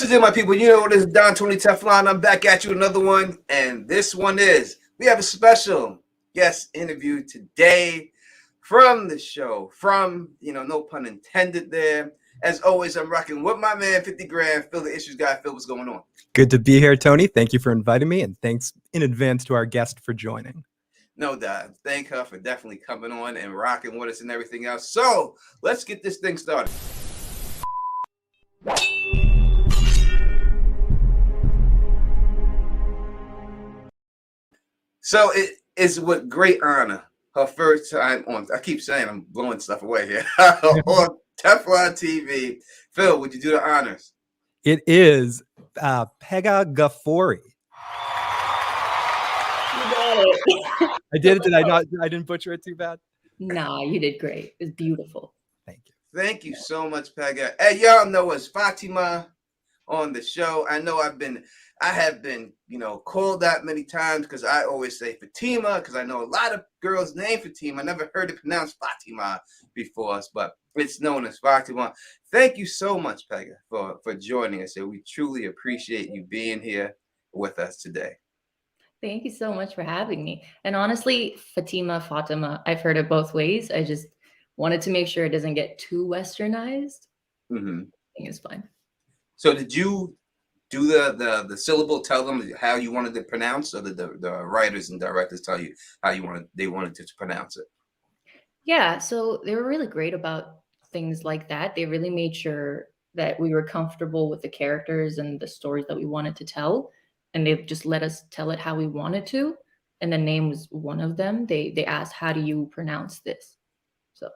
What's it, my people? You know what it is, Don Tony Teflon. I'm back at you with another one, and this one is we have a special guest interview today from the show. From no pun intended there. As always, I'm rocking with my man 50 grand. Phil, the issues guy. Phil, what's going on? Good to be here, Tony. Thank you for inviting me, and thanks in advance to our guest for joining. No doubt. Thank her for definitely coming on and rocking with us and everything else. So let's get this thing started. So it is with great honor her first time on. I keep saying I'm blowing stuff away here on Teflon TV. Phil, would you do the honors? It is Peggy Gaffori. You got it. I did it. Did I not? I didn't butcher it too bad. Nah, you did great. It's beautiful. Thank you. Thank you so much, Peggy. Hey, y'all know it's Fatima on the show. I know I have been, called out many times because I always say Fatima because I know a lot of girls named Fatima. I never heard it pronounced Fatima before us, but it's known as Fatima. Thank you so much, Peggy, for joining us. We truly appreciate you being here with us today. Thank you so much for having me. And honestly, Fatima, I've heard it both ways. I just wanted to make sure it doesn't get too westernized. Mm-hmm. I think it's fine. So did you do the syllable, tell them how you wanted to pronounce, or the writers and directors tell you how they wanted to pronounce it? Yeah, so they were really great about things like that. They really made sure that we were comfortable with the characters and the stories that we wanted to tell. And they just let us tell it how we wanted to. And the name was one of them. They asked, how do you pronounce this? So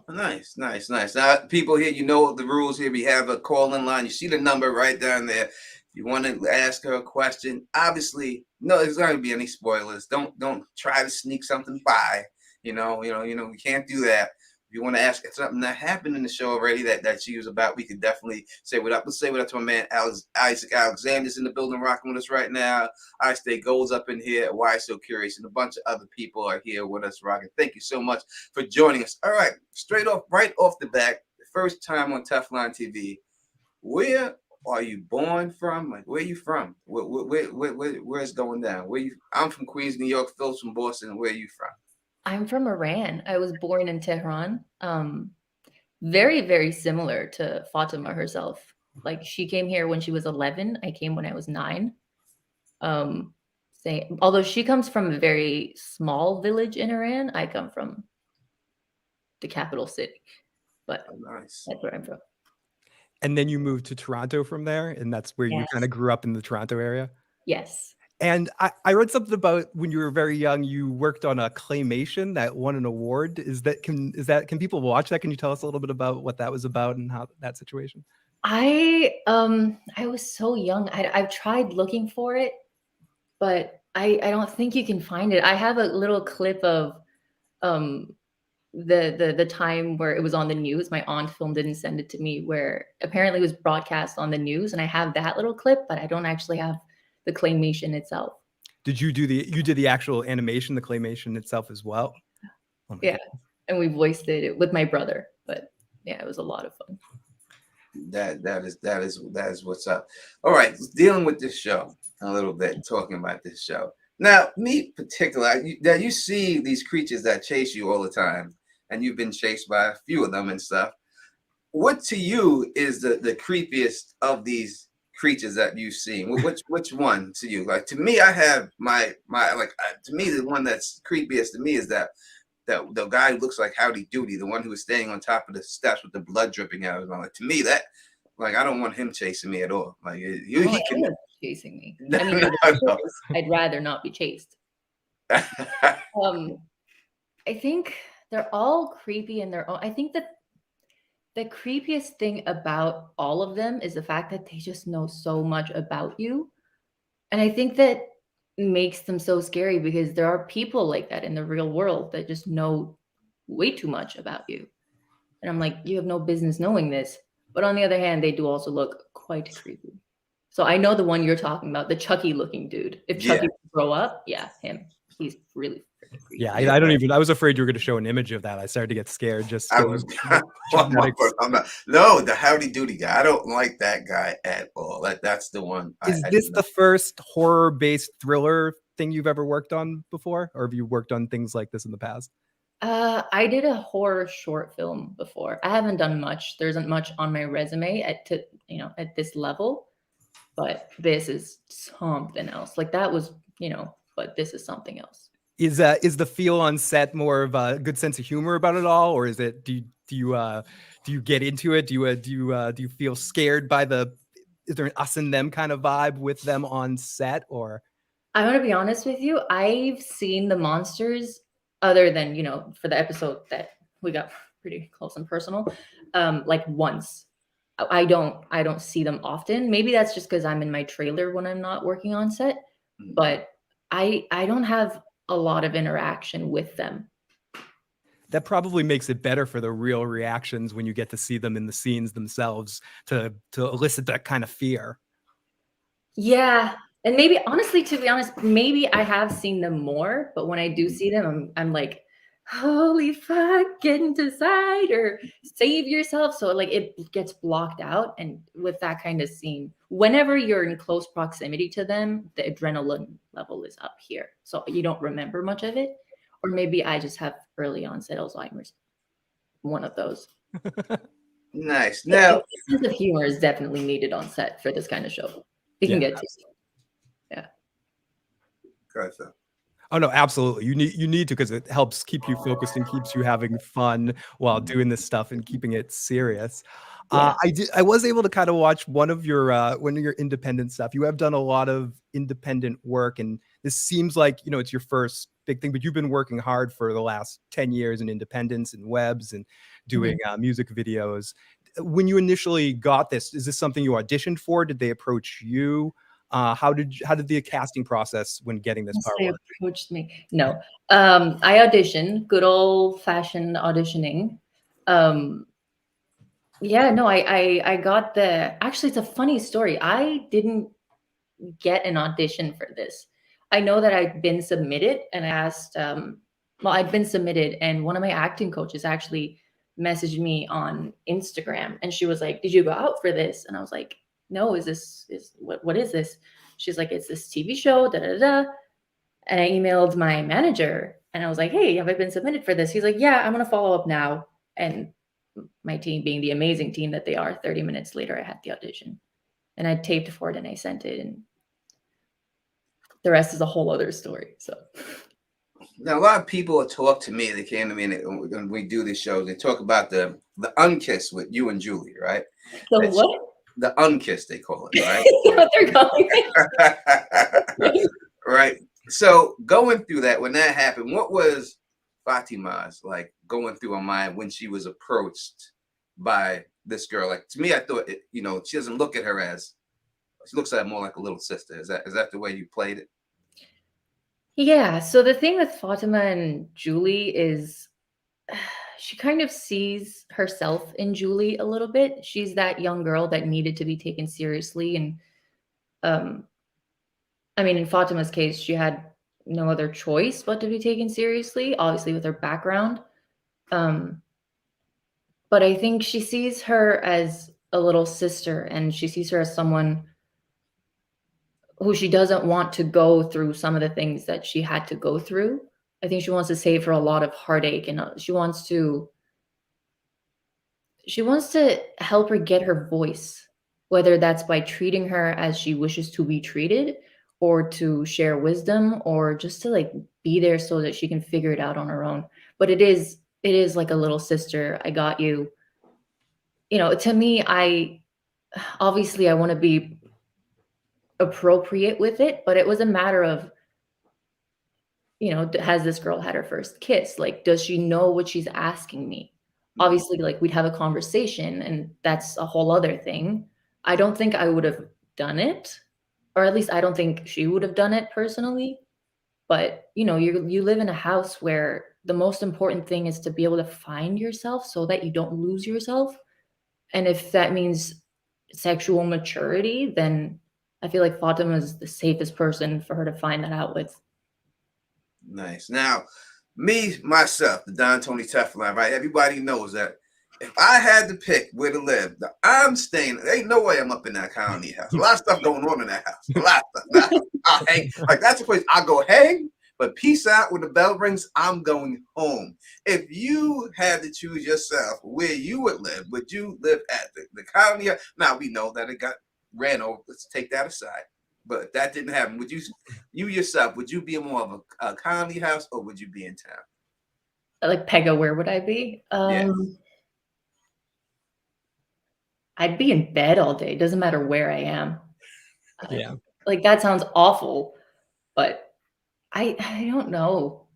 nice. Now, people here, you know the rules here. We have a call-in line. You see the number right down there. If you want to ask her a question, obviously, no, there's not going to be any spoilers. Don't try to sneak something by. We can't do that. If you want to ask something that happened in the show already that she was about, we could definitely say what up. Let's say what up to my man Isaac Alexander's in the building rocking with us right now. I Stay Gold's up in here. Why So Curious, and a bunch of other people are here with us rocking. Thank you so much for joining us. All right, right off the bat, the first time on Teflon TV. Where are you born from? Like, where are you from? Where's going down? I'm from Queens, New York. Phil's from Boston. Where are you from? I'm from Iran. I was born in Tehran. Very, very similar to Fatima herself. Like, she came here when she was 11. I came when I was 9. Although she comes from a very small village in Iran, I come from the capital city. But nice. That's where I'm from. And then you moved to Toronto from there, and that's where you kind of grew up in the Toronto area? Yes. And I read something about when you were very young, you worked on a claymation that won an award. Can people watch that? Can you tell us a little bit about what that was about and how that situation? I was so young. I've tried looking for it, but I don't think you can find it. I have a little clip of the time where it was on the news. My aunt filmed it and sent it to me, where apparently it was broadcast on the news, and I have that little clip, but I don't actually have the claymation itself. Did you did the actual animation, the claymation itself as well? Oh yeah. God. And we voiced it with my brother, but yeah, it was a lot of fun. That is what's up. All right, dealing with this show a little bit, talking about this show. Now, me particularly, you see these creatures that chase you all the time, and you've been chased by a few of them and stuff. What to you is the creepiest of these creatures that you've seen? Which one to you? Like, to me, I have my to me, the one that's creepiest to me is that the guy who looks like Howdy Doody, the one who was standing on top of the steps with the blood dripping out of his mouth. Like, to me, that, like, I don't want him chasing me at all. Like, he can chasing me. No, I mean, no. I'd rather not be chased. I think they're all creepy in their own. I think that the creepiest thing about all of them is the fact that they just know so much about you. And I think that makes them so scary, because there are people like that in the real world that just know way too much about you. And I'm like, you have no business knowing this. But on the other hand, they do also look quite creepy. So I know the one you're talking about, the Chucky looking dude. If Chucky would grow up, yeah, him. he's really freaking creepy. Yeah, I don't even. I was afraid you were going to show an image of that. I started to get scared. Just I was I'm not, no, the Howdy Doody guy. I don't like that guy at all. That's the one. Is I this do the first horror-based thriller thing you've ever worked on before, or have you worked on things like this in the past? I did a horror short film before. I haven't done much. There isn't much on my resume at this level, but this is something else. Like that was, but this is something else. Is the feel on set more of a good sense of humor about it all, or is it do you get into it? Do you feel scared by is there an us and them kind of vibe with them on set, or? I want to be honest with you. I've seen the monsters other than, for the episode that we got pretty close and personal, like once. I don't see them often. Maybe that's just because I'm in my trailer when I'm not working on set, but I don't have a lot of interaction with them. That probably makes it better for the real reactions when you get to see them in the scenes themselves to elicit that kind of fear. Yeah. And maybe, honestly, to be honest, maybe I have seen them more, but when I do see them, I'm like, holy fuck, get inside or save yourself. So like it gets blocked out. And with that kind of scene, whenever you're in close proximity to them, the adrenaline level is up here. So you don't remember much of it. Or maybe I just have early onset Alzheimer's. One of those. Nice. Now, a sense of humor is definitely needed on set for this kind of show. You can get to. Yeah. Gotcha. Oh no, absolutely. You need to, because it helps keep you focused and keeps you having fun while doing this stuff and keeping it serious. Yeah. I was able to kind of watch one of your independent stuff. You have done a lot of independent work, and this seems like it's your first big thing, but you've been working hard for the last 10 years in independents and webs and doing music videos. When you initially got this, is this something you auditioned for? Did they approach you? How did the casting process when getting this part work? They approached me. No, I auditioned. Good old fashioned auditioning. Yeah, no, I got actually, it's a funny story. I didn't get an audition for this. I know that I'd been submitted, and I asked, I'd been submitted, and one of my acting coaches actually messaged me on Instagram, and she was like, did you go out for this? And I was like, no, what is this? She's like, it's this TV show, da da da. And I emailed my manager, and I was like, hey, have I been submitted for this? He's like, yeah, I'm gonna follow up now. And my team, being the amazing team that they are, 30 minutes later, I had the audition, and I taped for it and I sent it, and the rest is a whole other story. So now a lot of people talk to me. They came to me when we do these shows. They talk about the unkiss with you and Julie, right? So what? The unkiss, they call it, right? What they're calling it. Right. So going through that, when that happened, what was Fatima's like going through her mind when she was approached by this girl? Like, to me, I thought she doesn't look at her as, she looks at her more like a little sister. Is that the way you played it? Yeah. So the thing with Fatima and Julie is she kind of sees herself in Julie a little bit. She's that young girl that needed to be taken seriously. And I mean, in Fatima's case, she had no other choice but to be taken seriously, obviously with her background. But I think she sees her as a little sister, and she sees her as someone who she doesn't want to go through some of the things that she had to go through. I think she wants to save her a lot of heartache, and she wants to help her get her voice, whether that's by treating her as she wishes to be treated, or to share wisdom, or just to like be there so that she can figure it out on her own. But it is like a little sister. I got you. To me, I want to be appropriate with it, but it was a matter of, has this girl had her first kiss? Like, does she know what she's asking me? Obviously, like, we'd have a conversation, and that's a whole other thing. I don't think I would have done it, or at least I don't think she would have done it personally. But you live in a house where the most important thing is to be able to find yourself so that you don't lose yourself. And if that means sexual maturity, then I feel like Fatima is the safest person for her to find that out with. Nice. Now, me, myself, the Don Tony Teflon, right? Everybody knows that if I had to pick where to live, I'm staying. There ain't no way I'm up in that colony house. A lot of stuff going on in that house. A lot of stuff. Now, I hang. Like, that's the place I go hang, but peace out when the bell rings, I'm going home. If you had to choose yourself where you would you live at the colony house? Now, we know that it got ran over. Let's take that aside. But if that didn't happen, you yourself, would you be more of a colony house or would you be in town? Like Peggy, where would I be? Yeah. I'd be in bed all day. Doesn't matter where I am. Yeah. Like that sounds awful, but I don't know.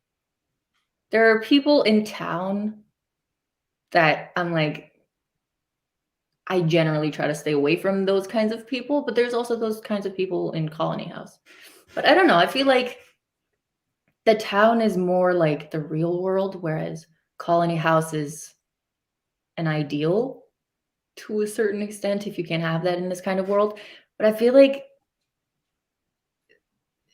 There are people in town that I'm like, I generally try to stay away from those kinds of people, but there's also those kinds of people in Colony House. But I don't know. I feel like the town is more like the real world, whereas Colony House is an ideal to a certain extent if you can have that in this kind of world. But I feel like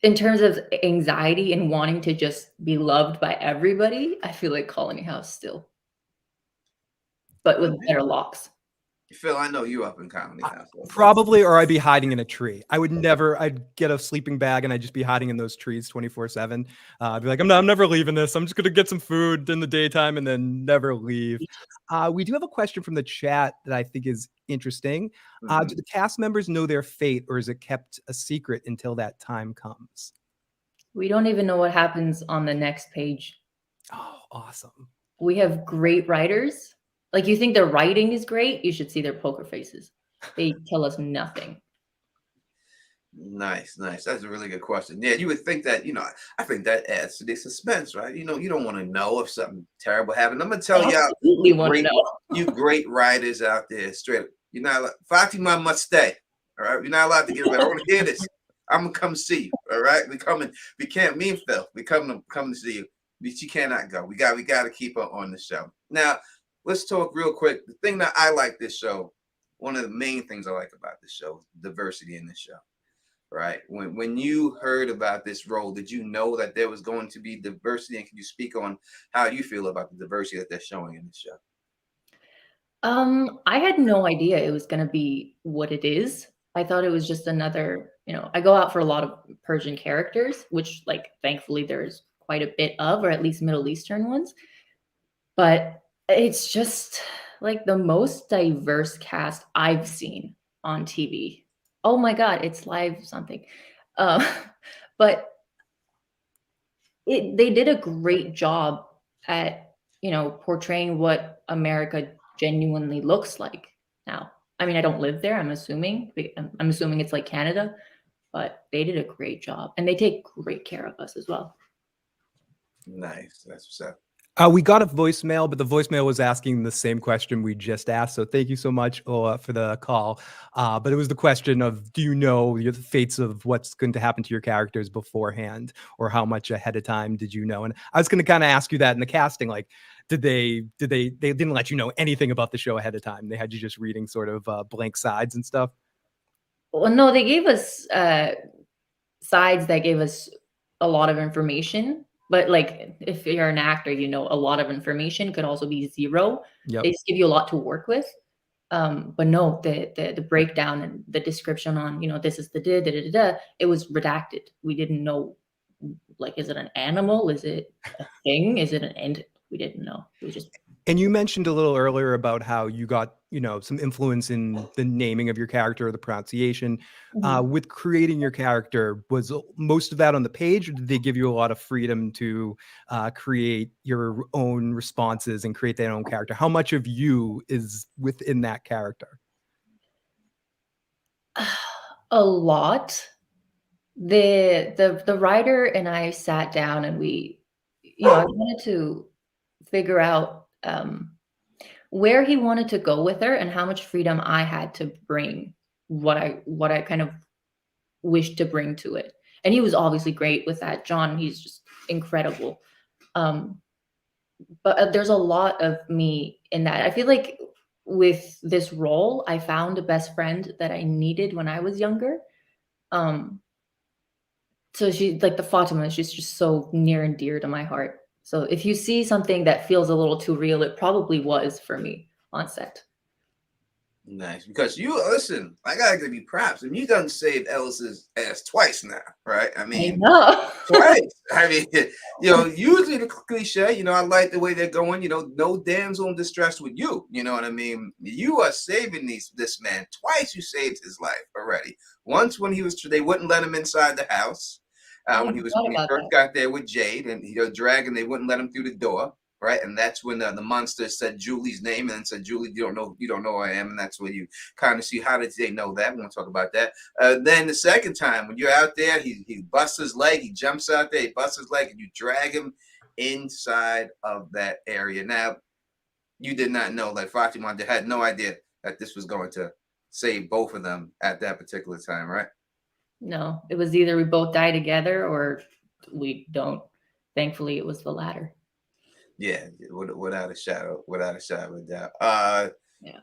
in terms of anxiety and wanting to just be loved by everybody, I feel like Colony House still, but with better locks. Phil, I know you up in colony house. Probably, or I'd be hiding in a tree. I'd get a sleeping bag and I'd just be hiding in those trees 24/7. I'd be like, I'm never leaving this. I'm just going to get some food in the daytime and then never leave. We do have a question from the chat that I think is interesting. Do the cast members know their fate, or is it kept a secret until that time comes? We don't even know what happens on the next page. Oh, awesome. We have great writers. Like, you think their writing is great, you should see their poker faces. They tell us nothing. Nice. That's a really good question. Yeah, you would think that, I think that adds to the suspense, right? You don't want to know if something terrible happened. I'm going to tell you, absolutely want to know. You great writers out there, straight up. You're not allowed, Fatima must stay, all right? You're not allowed to get away. I want to hear this. I'm going to come see you, all right? We can't, me and Phil, we come to see you, but she cannot go. We got to keep her on the show. Now, let's talk real quick. The thing that I like this show, one of the main things I like about this show is diversity in this show, right? When you heard about this role, did you know that there was going to be diversity? And can you speak on how you feel about the diversity that they're showing in the show? I had no idea it was going to be what it is. I thought it was just another, I go out for a lot of Persian characters, which, like, thankfully there's quite a bit of, or at least Middle Eastern ones. But it's just like the most diverse cast I've seen on TV. Oh my God, it's live something. But they did a great job at, portraying what America genuinely looks like now. I mean, I don't live there. I'm assuming it's like Canada, but they did a great job and they take great care of us as well. Nice. That's what's up. We got a voicemail, but the voicemail was asking the same question we just asked. So thank you so much, Ola, for the call. But it was the question of, do you know the fates of what's going to happen to your characters beforehand, or how much ahead of time did you know? And I was going to kind of ask you that in the casting, like, they didn't let you know anything about the show ahead of time. They had you just reading sort of blank sides and stuff. Well, no, they gave us sides that gave us a lot of information. But, like, if you're an actor, a lot of information could also be zero. Yep. They just give you a lot to work with. But no, the breakdown and the description on, this is the it was redacted. We didn't know, like, is it an animal? Is it a thing? Is it an end? We didn't know. It was just. And you mentioned a little earlier about how you got, some influence in the naming of your character or the pronunciation. With creating your character, was most of that on the page, or did they give you a lot of freedom to create your own responses and create their own character? How much of you is within that character? A lot. The writer and I sat down and we, I wanted to figure out where he wanted to go with her and how much freedom I had to bring what I kind of wished to bring to it. And he was obviously great with that. John, he's just incredible. But there's a lot of me in that. I feel like with this role, I found a best friend that I needed when I was younger. So she, like the Fatima, she's just so near and dear to my heart. So if you see something that feels a little too real, it probably was for me on set. Nice, because you listen. I gotta give you props. And you done saved Ellis's ass twice now, right? I I mean, know. twice. I mean, usually the cliche. I like the way they're going. No damsel in distress with you. You know what I mean? You are saving this man twice. You saved his life already. Once when they wouldn't let him inside the house. I When forgot he about first that. got there with Jade and he was dragging, they wouldn't let him through the door. Right, and that's when the monster said Julie's name and said, "Julie, you don't know who I am," and that's where you kind of see how did they know that. We want to talk about that. Then the second time when you're out there, he busts his leg, he jumps out there, he busts his leg, and you drag him inside of that area. Now, you did not know, like Fatima had no idea that this was going to save both of them at that particular time, right? No, it was either we both die together or we don't. Thankfully, it was the latter. Yeah, without a shadow of doubt. Yeah.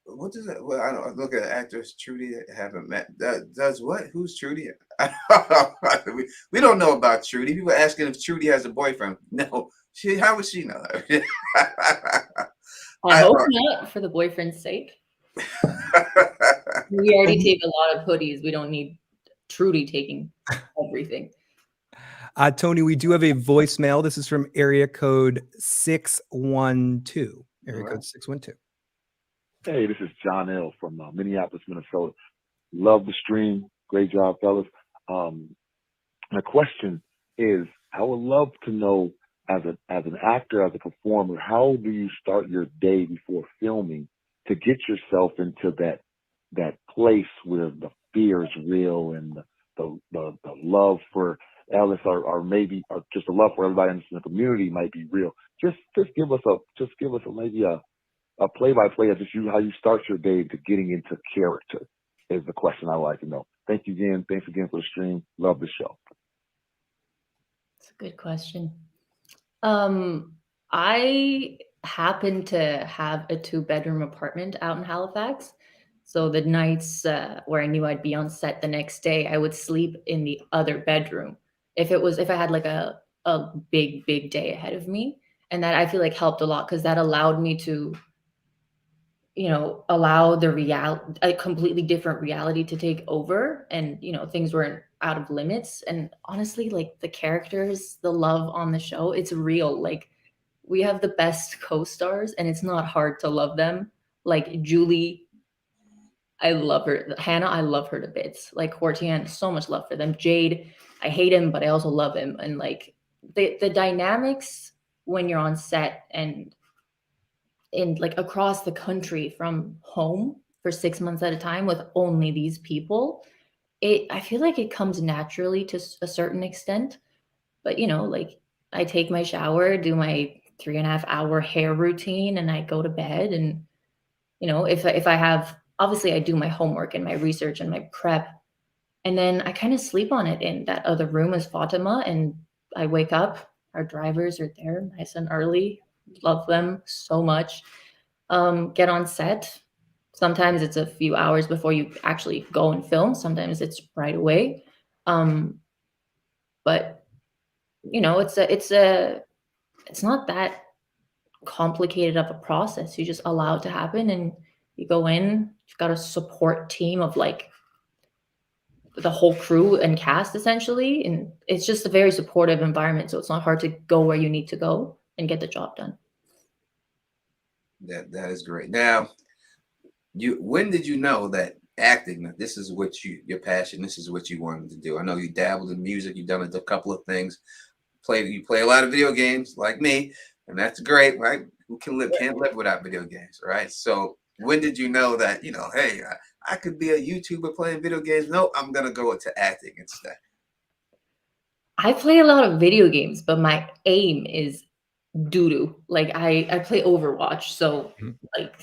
What does that? Well, I don't look at actress Trudy. Haven't met. Does what? Who's Trudy? we don't know about Trudy. People are asking if Trudy has a boyfriend. No, how would she know that? I hope not, for the boyfriend's sake. We already take a lot of hoodies. We don't need Trudy taking everything. Tony, we do have a voicemail. This is from area code 612. Area code 612. Hey, this is John L. from Minneapolis, Minnesota. Love the stream. Great job, fellas. My question is, I would love to know, as an actor, as a performer, how do you start your day before filming to get yourself into that place where the fear is real and the love for Ellis or maybe just the love for everybody in the community might be real. Just give us maybe a play-by-play of just how you start your day to getting into character is the question I like to know. Thank you again. Thanks again for the stream. Love the show. It's a good question. I happen to have a 2-bedroom apartment out in Halifax. So the nights where I knew I'd be on set the next day, I would sleep in the other bedroom. If I had like a big day ahead of me, and that I feel like helped a lot because that allowed me to, allow a completely different reality to take over, and things weren't out of limits. And honestly, like the characters, the love on the show, it's real. Like we have the best co-stars, and it's not hard to love them. Like Julie, I love her. Hannah, I love her to bits. Like Hortian, so much love for them. Jade, I hate him, but I also love him. And like the dynamics when you're on set and in like across the country from home for 6 months at a time with only these people, I feel like it comes naturally to a certain extent. But like I take my shower, do my 3.5 hour hair routine, and I go to bed. And if I have, obviously I do my homework and my research and my prep, and then I kind of sleep on it in that other room as Fatima. And I wake up, our drivers are there nice and early, love them so much. Get on set. Sometimes it's a few hours before you actually go and film. Sometimes it's right away. But it's not that complicated of a process. You just allow it to happen, and you go in. You've got a support team of like the whole crew and cast essentially, and it's just a very supportive environment. So it's not hard to go where you need to go and get the job done. That is great. Now, when did you know that acting, this is what your passion, this is what you wanted to do? I know you dabbled in music, you've done a couple of things. You play a lot of video games like me, and that's great, right? Who can't live without video games, right? So when did you know that, hey, I could be a YouTuber playing video games? No, I'm gonna go into acting instead. I play a lot of video games, but my aim is doo-doo. Like I play Overwatch, so like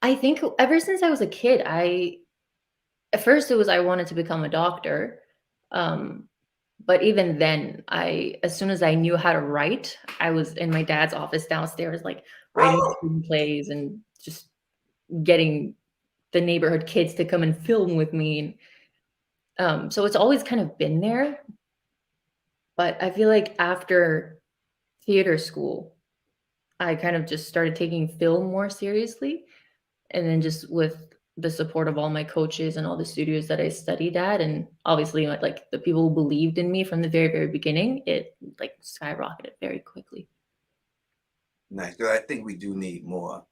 I think ever since I was a kid, at first it was I wanted to become a doctor. But even then, as soon as I knew how to write, I was in my dad's office downstairs, like writing screenplays and just getting the neighborhood kids to come and film with me. So it's always kind of been there. But I feel like after theater school, I kind of just started taking film more seriously. And then just with the support of all my coaches and all the studios that I studied at, and obviously like the people who believed in me from the very, very beginning, it like skyrocketed very quickly. Nice. 'Cause I think we do need more,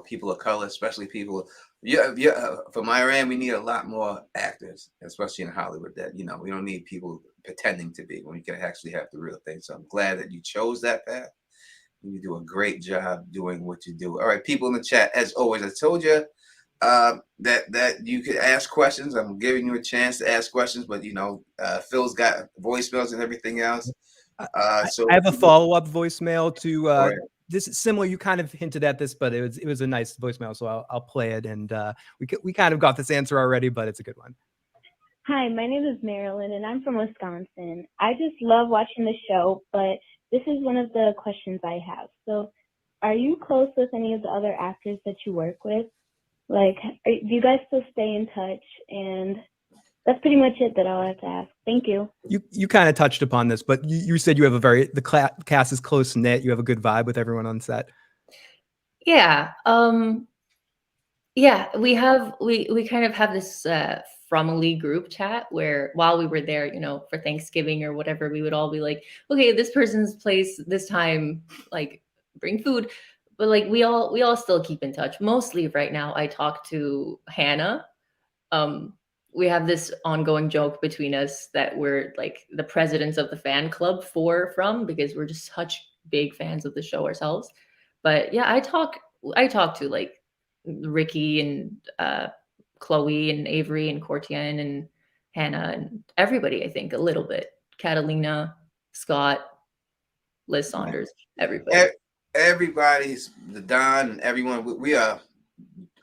people of color, especially people. Yeah. For my end, we need a lot more actors, especially in Hollywood. That we don't need people pretending to be when we can actually have the real thing. So I'm glad that you chose that path. You do a great job doing what you do. All right, people in the chat, as always, I told you that you could ask questions. I'm giving you a chance to ask questions, but Phil's got voicemails and everything else. So I have a follow-up voicemail to Go ahead. this is similar. You kind of hinted at this, but it was a nice voicemail, so I'll play it. And we kind of got this answer already, but it's a good one. Hi, my name is Marilyn, and I'm from Wisconsin. I just love watching the show, but this is one of the questions I have. So, are you close with any of the other actors that you work with? Like, do you guys still stay in touch? And that's pretty much it that I'll have to ask. Thank you. You kind of touched upon this, but you said you have the cast is close knit. You have a good vibe with everyone on set. Yeah. Yeah, we kind of have this Fromily group chat where while we were there, for Thanksgiving or whatever, we would all be like, okay, this person's place this time, like bring food. But like we all still keep in touch. Mostly right now I talk to Hannah. We have this ongoing joke between us that we're like the presidents of the fan club from because we're just such big fans of the show ourselves. But yeah, I talk to like Ricky and Chloe and Avery and Courtian and Hannah and everybody, I think a little bit. Catalina, Scott, Liz Saunders, everybody. Everybody's the Don and everyone. We are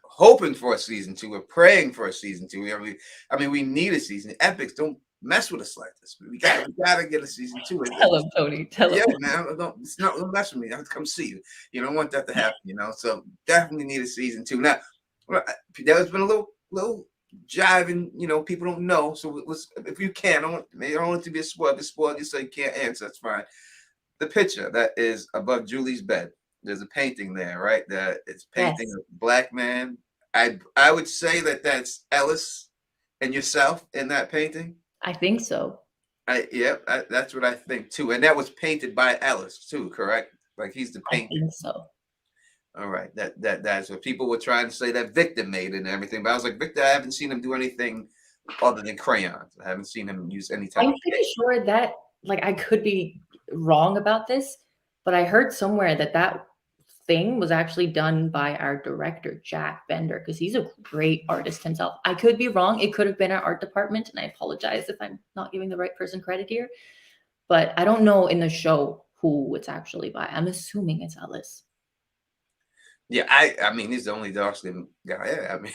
hoping for a season 2. We're praying for a season 2. We need a season. Epics, don't mess with us like this. We gotta get a season 2. Tell him, Tony. Tell him. Yeah, man. Don't mess with me. I have to come see you. You don't want that to happen. So definitely need a season 2. Now, there's been a little jiving. People don't know. So if you can, I don't want it to be a spoiler. If it's spoiled, you say you can't answer. That's fine. The picture that is above Julie's bed. There's a painting there, right? That it's painting Yes. a black man. I would say that's Ellis and yourself in that painting. I think so. That's what I think too. And that was painted by Ellis too, correct? Like he's the I painter. think so. All right. That's what people were trying to say that Victor made it and everything. But I was like, Victor, I haven't seen him do anything other than crayons. I haven't seen him use any type I'm of pretty sure that, like, I could be wrong about this, but I heard somewhere that thing was actually done by our director, Jack Bender, because he's a great artist himself. I could be wrong. It could have been our art department, and I apologize if I'm not giving the right person credit here. But I don't know in the show who it's actually by. I'm assuming it's Ellis. Yeah, I mean, he's the only dark skinned guy. Yeah, I mean,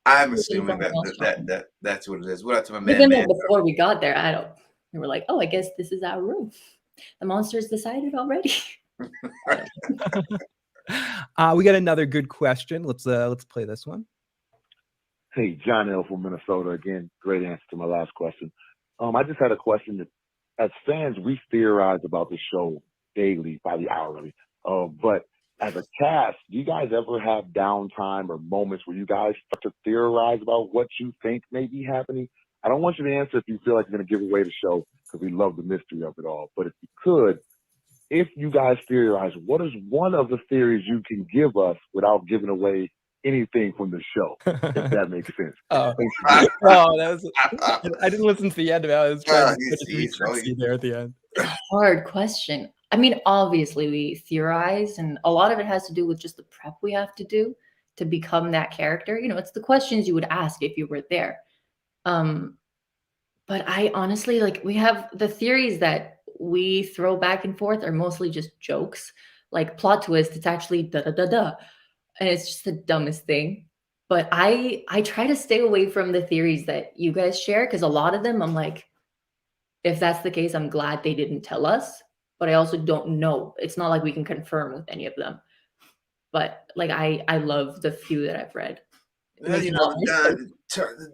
I'm assuming that's what it is. What up to my But man? then before we got there, we were like, oh, I guess this is our room. The monsters decided already. We got another good question. Let's play this one. Hey, John L. from Minnesota again. Great answer to my last question. I just had a question that, as fans, we theorize about the show daily, by the hourly. But as a cast, do you guys ever have downtime or moments where you guys start to theorize about what you think may be happening? I don't want you to answer if you feel like you're going to give away the show because we love the mystery of it all. But if you could, if you guys theorize, what is one of the theories you can give us without giving away anything from the show, if that makes sense? Oh, Thanks. I didn't listen to the end of it. I was trying to see there at the end. Hard question. I mean, obviously we theorize, and a lot of it has to do with just the prep we have to do to become that character. It's the questions you would ask if you were there. But I honestly, like, we have the theories that we throw back and forth are mostly just jokes, like plot twist. It's actually da da da da, and it's just the dumbest thing. But I try to stay away from the theories that you guys share because a lot of them I'm like, if that's the case, I'm glad they didn't tell us. But I also don't know. It's not like we can confirm with any of them. But like I love the few that I've read. It Well, makes a lot more sense.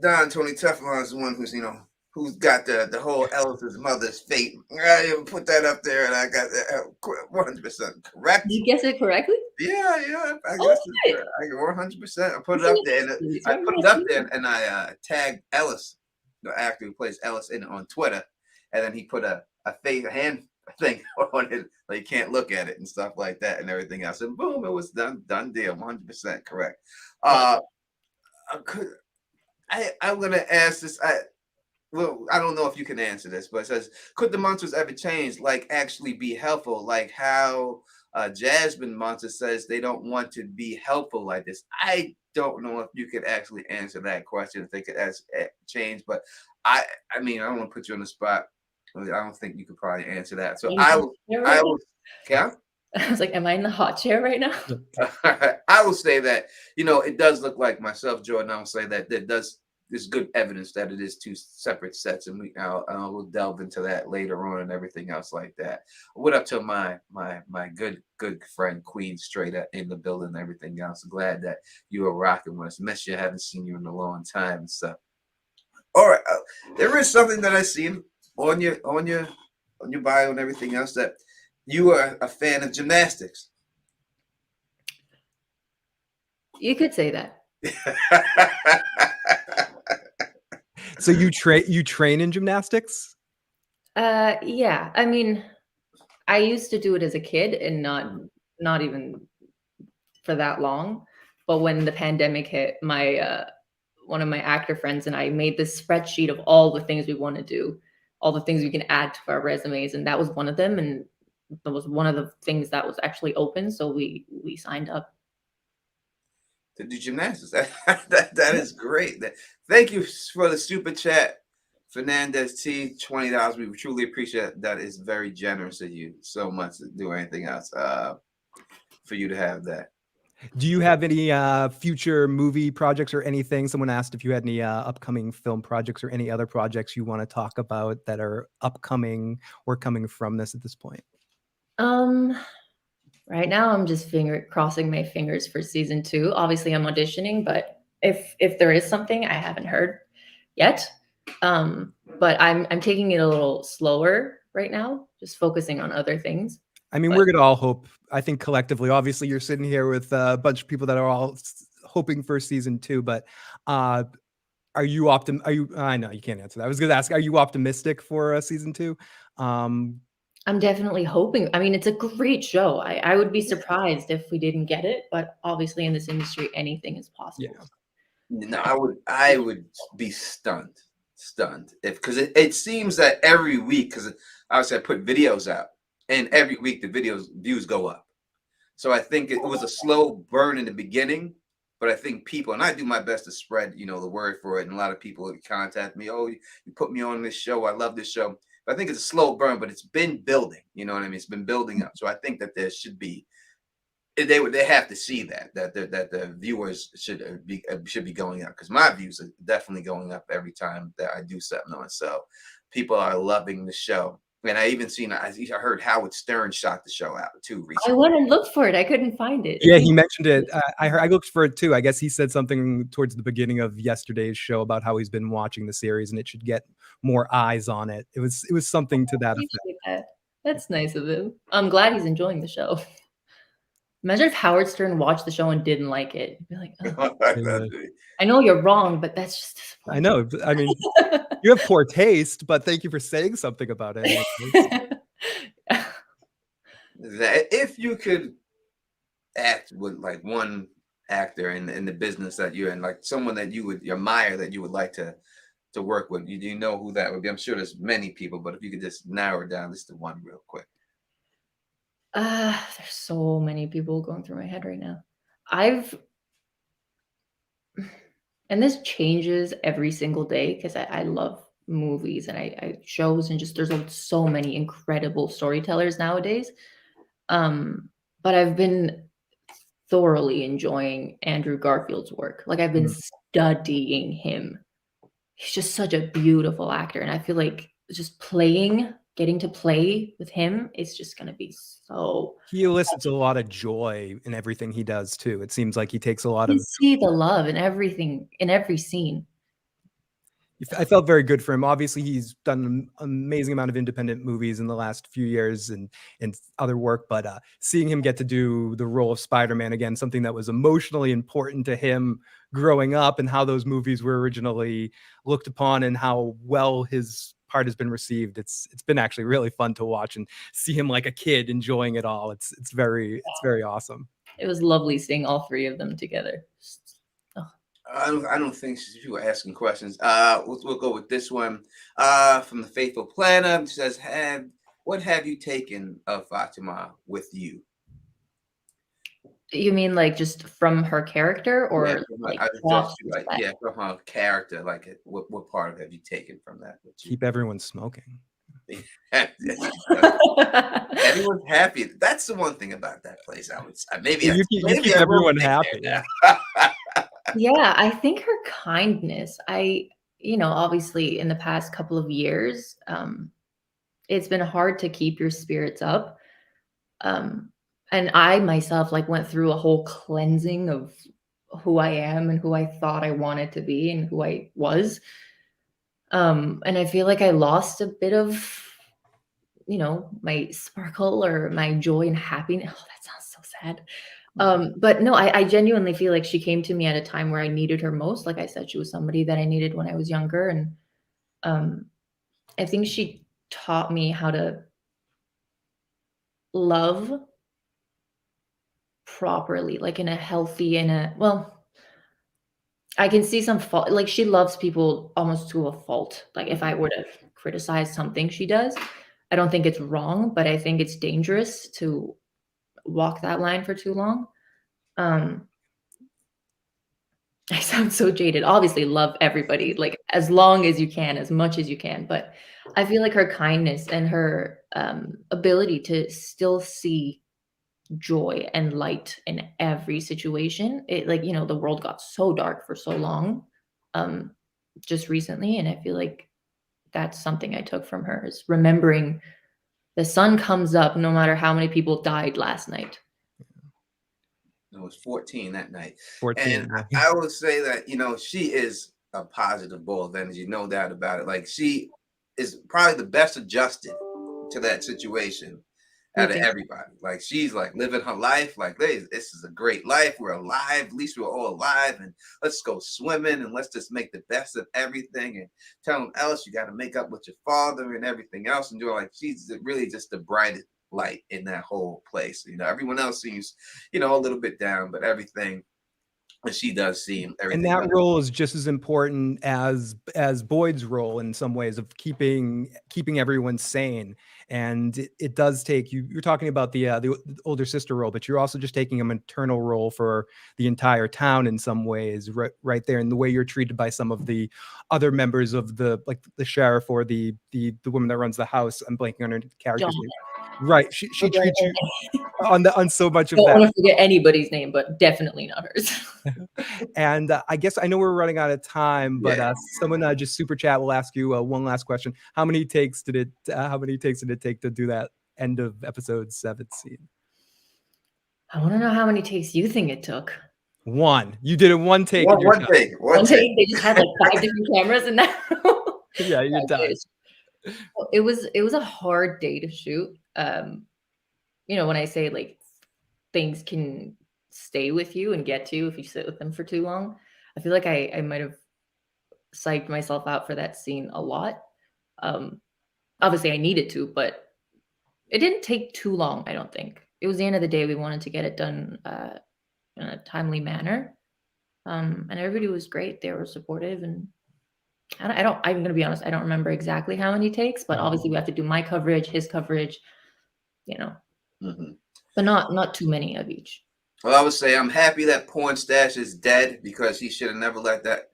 Don Tony Teflon is the one who's got the whole Ellis's mother's fate. I even put that up there, and I got that 100% correct. Did you guess it correctly? Yeah, I Oh, guess shit. I 100%. I put it You up seen there, it? and So I I'm put gonna it up see there, it. and I tagged Ellis, the actor who plays Ellis, in on Twitter, and then he put a hand thing on it, like you can't look at it and stuff like that, and everything else, and boom, it was done deal, 100% correct. Could I'm gonna ask this. I don't know if you can answer this, but it says, could the monsters ever change, like actually be helpful, like how Jasmine Monster says they don't want to be helpful like this? I don't know if you could actually answer that question, if they could change, but I I mean, I don't want to put you on the spot. I don't think you could probably answer that. So Are you in the hot chair right I now? will, yeah. I was like, am I in the hot chair right now? I will say that, it does look like myself, Jordan. I will say that there's good evidence that it is two separate sets, and we'll delve into that later on and everything else like that. What up to my good friend Queen straight up in the building and everything else. Glad that you are rocking with us. Miss you, haven't seen you in a long time and stuff. All right, there is something that I seen on your bio and everything else, that you are a fan of gymnastics. You could say that. So you train in gymnastics? Yeah. I mean, I used to do it as a kid and not even for that long. But when the pandemic hit, my one of my actor friends and I made this spreadsheet of all the things we want to do, all the things we can add to our resumes, and that was one of them. And that was one of the things that was actually open, so we signed up. To do gymnastics. That is great. Thank you for the super chat, Fernandez T. $20. We truly appreciate it. That is very generous of you so much to do anything else for you to have that. Do you have any future movie projects or anything? Someone asked if you had any upcoming film projects or any other projects you want to talk about that are upcoming or coming from this at this point. Right now I'm just crossing my fingers for season 2. Obviously I'm auditioning, but if there is something, I haven't heard yet. But I'm taking it a little slower right now, just focusing on other things. I mean, we're gonna all hope. I think collectively, obviously, you're sitting here with a bunch of people that are all hoping for season 2. But are you I know you can't answer that. I was gonna ask, are you optimistic for season 2? I'm definitely hoping. I mean, it's a great show. I would be surprised if we didn't get it, but obviously in this industry, anything is possible. Yeah. No, I would be stunned because it seems that every week, because obviously I put videos out, and every week the views go up. So I think it was a slow burn in the beginning, but I think people, and I do my best to spread, the word for it. And a lot of people contact me, oh, you put me on this show. I love this show. But I think it's a slow burn, but it's been building. You know what I mean? It's been building up. So I think that there should be, they have to see that the viewers should be going up, because my views are definitely going up every time that I do something on. So people are loving the show. And I heard Howard Stern shot the show out too recently. I went and looked for it. I couldn't find it. Yeah, he mentioned it. I looked for it too. I guess he said something towards the beginning of yesterday's show about how he's been watching the series and it should get more eyes on it. It was something to that effect. That's nice of him. I'm glad he's enjoying the show. Imagine if Howard Stern watched the show and didn't like it. He'd be like, oh. I know you're wrong, but that's just I know. I mean, you have poor taste, but thank you for saying something about it. If you could act with like one actor in the business that you're in, like someone that you would admire, that you would like to work with, do you know who that would be? I'm sure there's many people, but if you could just narrow it down just to one real quick. There's so many people going through my head right now. And this changes every single day because I love movies and I shows, and just there's so many incredible storytellers nowadays. But I've been thoroughly enjoying Andrew Garfield's work. Like I've been studying him. He's just such a beautiful actor, and I feel like just playing getting to play with him is just going to be so. He elicits a lot of joy in everything he does too. It seems like he takes a lot You of. see the love in everything, in every scene. I felt very good for him. Obviously, he's done an amazing amount of independent movies in the last few years and other work. But seeing him get to do the role of Spider-Man again, something that was emotionally important to him growing up, and how those movies were originally looked upon, and how well his part has been received. It's been actually really fun to watch and see him like a kid enjoying it all. It's very awesome. It was lovely seeing all three of them together. I don't think you were asking questions. We'll go with this one. From the Faithful Planner. It says, what have you taken of Fatima with you? You mean like just from her character, or Yeah, like from her character. Like, what part of have you taken from that? Keep everyone smoking. Everyone's happy. That's the one thing about that place. I would say. Maybe you keep everyone happy. Yeah. Yeah, I think her kindness. Obviously in the past couple of years, it's been hard to keep your spirits up. And I myself went through a whole cleansing of who I am and who I thought I wanted to be and who I was. And I feel like I lost a bit of, my sparkle or my joy and happiness. Oh, that sounds so sad. But no, I genuinely feel like she came to me at a time where I needed her most. Like I said, she was somebody that I needed when I was younger. And I think she taught me how to love properly, like in a healthy, I can see some fault. Like she loves people almost to a fault. Like if I were to criticize something she does, I don't think it's wrong, but I think it's dangerous to walk that line for too long. I sound so jaded. Obviously, love everybody, like as long as you can, as much as you can. But I feel like her kindness and her ability to still see joy and light in every situation. The world got so dark for so long, just recently, and I feel like that's something I took from her, is remembering the sun comes up no matter how many people died last night. It was 14 that night. 14. And I would say that, she is a positive ball of energy, no doubt about it. Like, she is probably the best adjusted to that situation out of everybody. Like, she's like living her life. Like, this is a great life. We're alive. At least we're all alive. And let's go swimming and let's just make the best of everything. And tell them else you got to make up with your father and everything else. And do like, she's really just the brightest light in that whole place. Everyone else seems, a little bit down, but everything she does seem everything. And that role is just as important as Boyd's role in some ways, of keeping everyone sane. And it does take you're talking about the older sister role, but you're also just taking a maternal role for the entire town in some ways, right there, in the way you're treated by some of the other members of the sheriff or the woman that runs the house. I'm blanking on her character's name. Right, she treats you on so much of that. I don't want to forget anybody's name, but definitely not hers. And I guess I know we're running out of time, but someone just super chat will ask you one last question. How many takes did it take to do that end of episode 7 scene? I want to know how many takes you think it took. One. You did it one take. One take. They just had 5 different cameras in that room. Yeah, you're done. It was a hard day to shoot. When I say things can stay with you and get to you if you sit with them for too long, I feel like I might have psyched myself out for that scene a lot. Obviously I needed to, but it didn't take too long. I don't think it was the end of the day. We wanted to get it done in a timely manner, and everybody was great. They were supportive, and I'm gonna be honest, I don't remember exactly how many takes, but obviously we have to do my coverage, his coverage, but not too many of each. Well, I would say I'm happy that Porn Stash is dead, because he should have never let that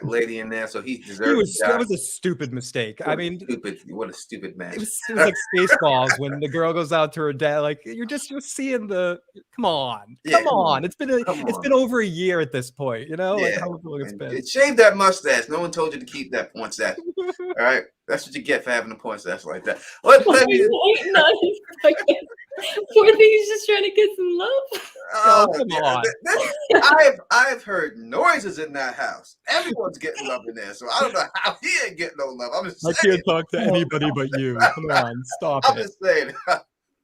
lady in there, so he That deserves the job. was a stupid mistake. I mean, What a stupid match. it was like Spaceballs when the girl goes out to her dad. Like you're seeing the. Come on, Yeah, come on. It's been Come on. over a year at this point. You know, like Yeah. how long it's been. Shave that mustache. No one told you to keep that mustache. All right, that's what you get for having a mustache like that. Let Why are me. you waiting on his fucking- Poor thing, he's just trying to get some love. Oh, come yeah, on. I've heard noises in that house. Everyone's getting love in there, so I don't know how he ain't getting no love. I'm just I saying. can't talk to anybody but you. Come on, stop I'm it. just saying.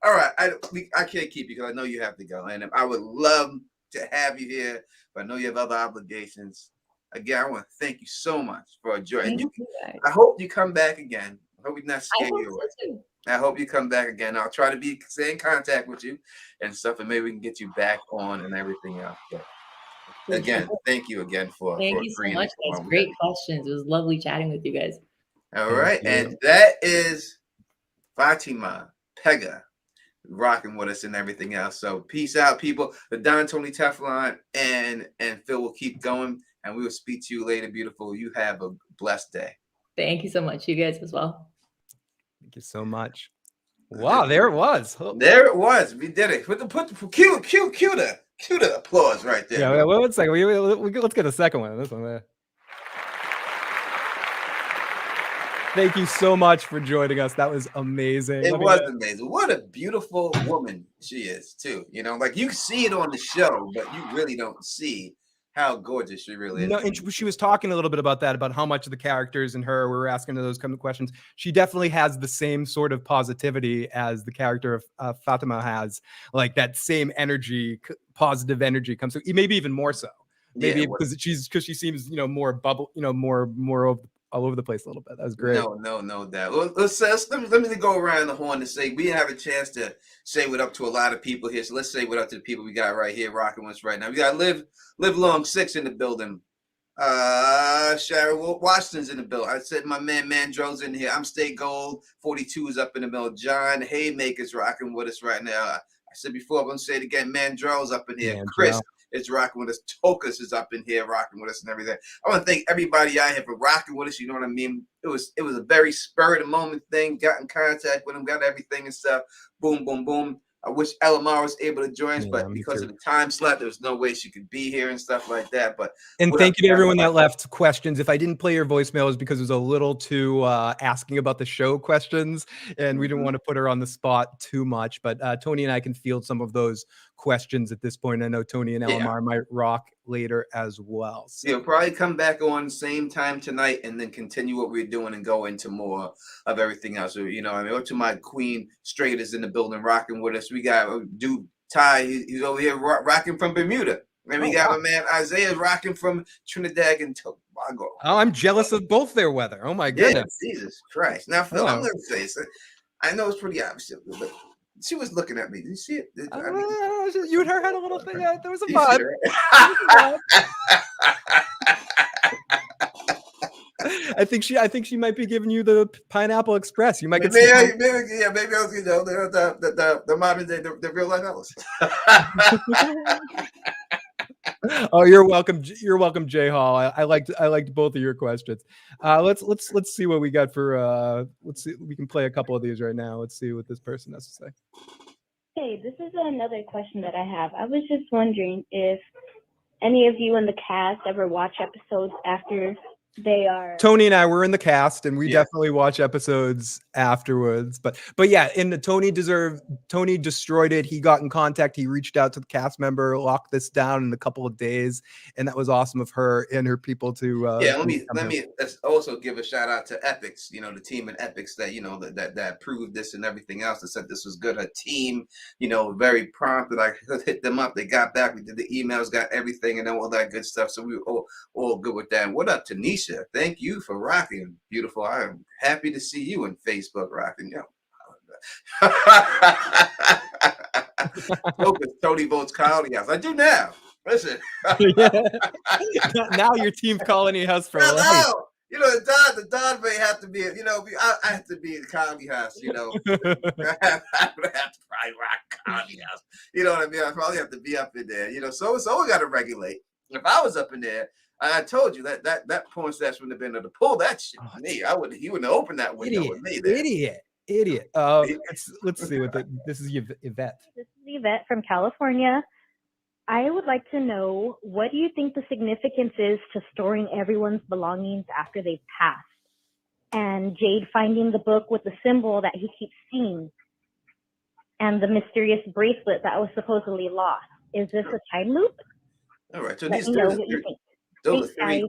All right, I can't keep you because I know you have to go, and I would love to have you here, but I know you have other obligations. Again, I want to thank you so much for joining. Thank you, guys. I hope you come back again. I hope we're not I scaring hope you away. so too. I hope you come back again. I'll try to stay in contact with you and stuff, and maybe we can get you back on and everything else. But again, thank you again for Thank you so agreeing much, to guys. come on. Great questions. It was lovely chatting with you guys. All Thank right, you. and that is Fatima Peggy rocking with us and everything else. So peace out, people. The Don Tony Teflon and Phil will keep going, and we will speak to you later, beautiful. You have a blessed day. Thank you so much. You guys as well. Thank you so much. Wow, there it was. There it was. We did it. Put the cue the applause right there. Yeah, well, one second. Let's get a second one. This one there. Thank you so much for joining us. That was amazing. It was amazing. What a beautiful woman she is, too. You know, like you see it on the show, but you really don't see how gorgeous she really is. No, and she was talking a little bit about that, about how much of the characters in her, we were asking her those kind of questions. She definitely has the same sort of positivity as the character of Fatima has, like that same energy, positive energy comes through, maybe even more so. Maybe because she seems, more bubble, more all over the place a little bit. That was great. No doubt. Let me go around the horn and say we have a chance to say what up to a lot of people here. So let's say what up to the people we got right here rocking with us right now. We got Live Long 6 in the building. Sharon Washington's in the building. I said my man Mandrell's in here. I'm Stay Gold. 42 is up in the middle. John Haymaker's rocking with us right now. I said before, I'm gonna say it again. Mandrell's up in here. Mandrell. Chris is rocking with us. Tokus is up in here rocking with us and everything. I want to thank everybody out here for rocking with us. You know what I mean? It was a very spur of the moment thing. Got in contact with him, got everything and stuff. Boom, boom, boom. I wish Elamar was able to join us, but because of the time slot, there was no way she could be here and stuff like that. But thank you to everyone that left questions. If I didn't play your voicemail, it was because it was a little too asking about the show questions, and we didn't want to put her on the spot too much. But Tony and I can field some of those questions at this point. I know Tony and Elamar might rock later as well. So. We'll probably come back on same time tonight and then continue what we're doing and go into more of everything else. So, up to my queen Straight is in the building rocking with us. We got dude Ty, he's over here rocking from Bermuda. And we got my man Isaiah rocking from Trinidad and Tobago. Oh, I'm jealous of both their weather. Oh my goodness. Yeah, Jesus Christ. Now, Phil, I'm going to say this. I know it's pretty obvious, but she was looking at me. Did you see it? You and her had a little thing. Yeah, there was a vibe. I think she might be giving you the Pineapple Express. You might get maybe I was, the modern day, the real life Ellis. Oh, you're welcome. You're welcome, Jay Hall. I liked both of your questions. Let's see what we got for. Let's see. We can play a couple of these right now. Let's see what this person has to say. Hey, this is another question that I have. I was just wondering if any of you in the cast ever watch episodes after they are. Tony and I were in the cast, and we definitely watch episodes afterwards. But yeah, Tony destroyed it. He got in contact. He reached out to the cast member, locked this down in a couple of days, and that was awesome of her and her people to. Let me also give a shout out to Epics. The team in Epics that that approved this and everything else. That said this was good. Her team, very prompt. That I hit them up. They got back. We did the emails, got everything, and all that good stuff. So we were all good with that. And what up, Tanisha? Thank you for rocking, beautiful. I am happy to see you in Facebook rocking. Tony votes Colony House. I do now. Listen. Now your team's Colony House for life. The Don may have to be. I have to be in Colony House. I would have to probably rock Colony House. You know what I mean? I probably have to be up in there. So we got to regulate. If I was up in there, I told you that porn stash wouldn't have been able to pull that shit with me. He wouldn't have opened that window Idiot, with me there. idiot. Let's see what this is. Yvette. This is Yvette from California. I would like to know, what do you think the significance is to storing everyone's belongings after they've passed? And Jade finding the book with the symbol that he keeps seeing, and the mysterious bracelet that was supposedly lost. Is this a time loop? All right, so Let me know what you think. those Thanks,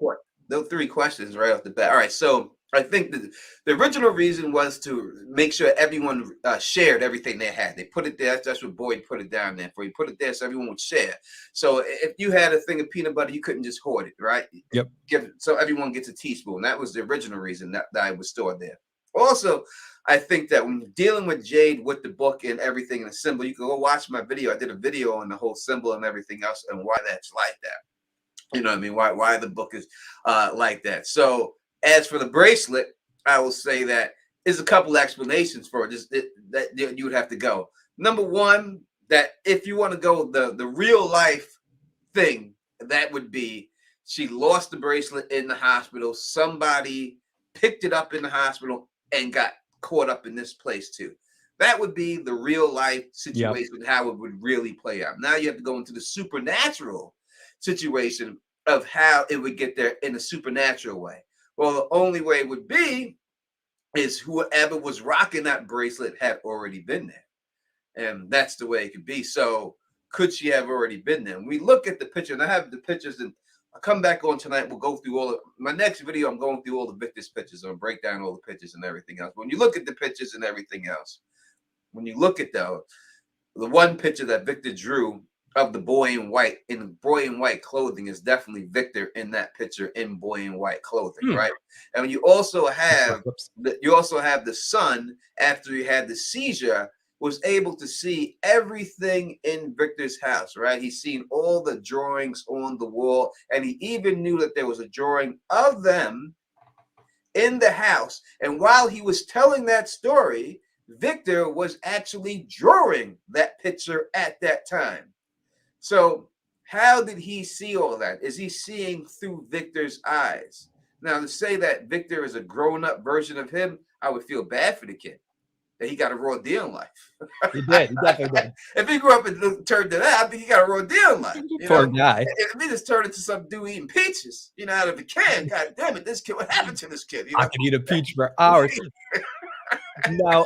are three questions right off the bat. All right, so I think the original reason was to make sure everyone shared everything they had. They put it there. That's what Boyd put it down there for. He put it there so everyone would share. So if you had a thing of peanut butter, you couldn't just hoard it, right? Yep. So everyone gets a teaspoon. That was the original reason that I was stored there. Also, I think that when dealing with Jade with the book and everything and the symbol, you can go watch my video. I did a video on the whole symbol and everything else and why that's like that. You know what I mean? Why the book is like that. So as for the bracelet, I will say that there's a couple explanations for it. That you would have to go. Number one, that if you want to go the real life thing, that would be she lost the bracelet in the hospital. Somebody picked it up in the hospital and got caught up in this place too. That would be the real life situation, how it would really play out. Now you have to go into the supernatural situation of how it would get there in a supernatural way. Well, the only way it would be is whoever was rocking that bracelet had already been there. And that's the way it could be. So could she have already been there? When we look at the picture, and I have the pictures, and I'll come back on tonight. We'll go through all of my next video. I'm going through all the Victor's pictures. I'll break down all the pictures and everything else. But when you look at the pictures and everything else, when you look at the one picture that Victor drew of the boy in white clothing is definitely Victor in that picture in boy in white clothing, right? And you also have the son after he had the seizure was able to see everything in Victor's house, right? He's seen all the drawings on the wall, and he even knew that there was a drawing of them in the house. And while he was telling that story, Victor was actually drawing that picture at that time. So how did he see all that? Is he seeing through Victor's eyes? Now, to say that Victor is a grown-up version of him, I would feel bad for the kid. That he got a raw deal in life. He did. He definitely did. If he grew up and turned to that, I think he got a raw deal in life. Poor guy. If he just turned into some dude eating peaches, out of a can, God damn it, this kid, what happened to this kid? I could eat a peach for hours. Now,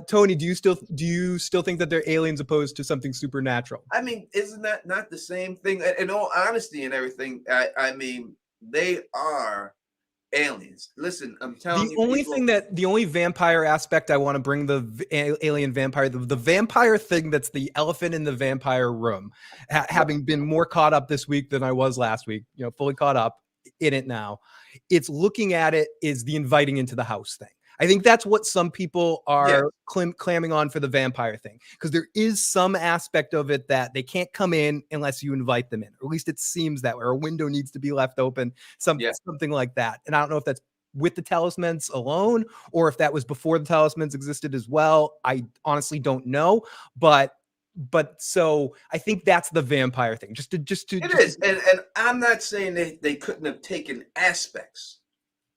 Tony, do you still think that they're aliens opposed to something supernatural? I mean, isn't that not the same thing? In all honesty and everything, I mean, they are aliens. Listen, I'm telling you. The only vampire aspect I want to bring the alien vampire, the vampire thing that's the elephant in the vampire room, having been more caught up this week than I was last week, fully caught up in it now. It's looking at it is the inviting into the house thing. I think that's what some people are clamming on for the vampire thing, because there is some aspect of it that they can't come in unless you invite them in, or at least it seems that way, or a window needs to be left open, something like that. And I don't know if that's with the talismans alone or if that was before the talismans existed as well. I honestly don't know, but so I think that's the vampire thing. And I'm not saying they couldn't have taken aspects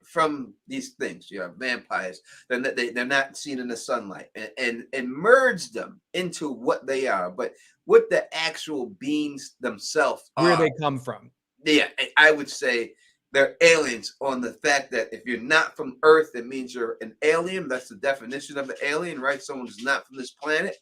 from these things, vampires, they're not seen in the sunlight, and merge them into what they are, but what the actual beings themselves where they come from. Yeah, I would say they're aliens on the fact that if you're not from Earth, it means you're an alien. That's the definition of an alien, right? Someone who's not from this planet.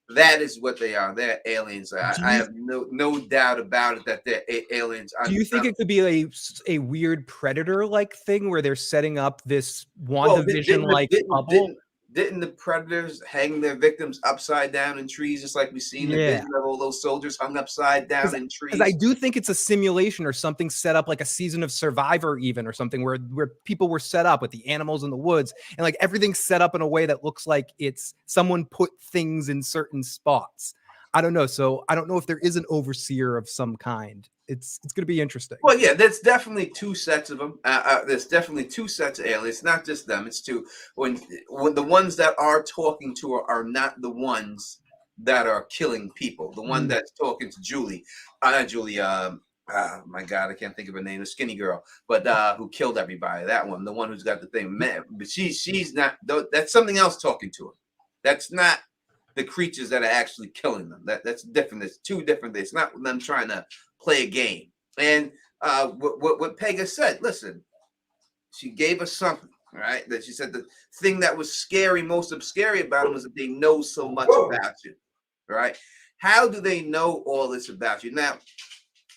That is what they are. They're aliens. I have no doubt about it that they're aliens. Do you think it could be a weird Predator-like thing where they're setting up this WandaVision-like bubble? Didn't the Predators hang their victims upside down in trees, just like we've seen the vision of all those soldiers hung upside down in trees? Because I do think it's a simulation or something set up like a season of Survivor even, or something where people were set up with the animals in the woods, and like everything's set up in a way that looks like it's someone put things in certain spots. I don't know. So I don't know if there is an overseer of some kind. It's going to be interesting. Well, yeah, there's definitely two sets of them. There's definitely two sets of aliens, not just them. It's two. When the ones that are talking to her are not the ones that are killing people. The one that's talking to My God, I can't think of her name. The skinny girl, but who killed everybody? That one, the one who's got the thing. Man, but she's not. That's something else talking to her. That's not the creatures that are actually killing them. That's different. It's two different things. It's not them trying to play a game. And what Peggy said. Listen, she gave us something. Right? That she said the thing that was scary, most scary about them was that they know so much about you. Right? How do they know all this about you? Now,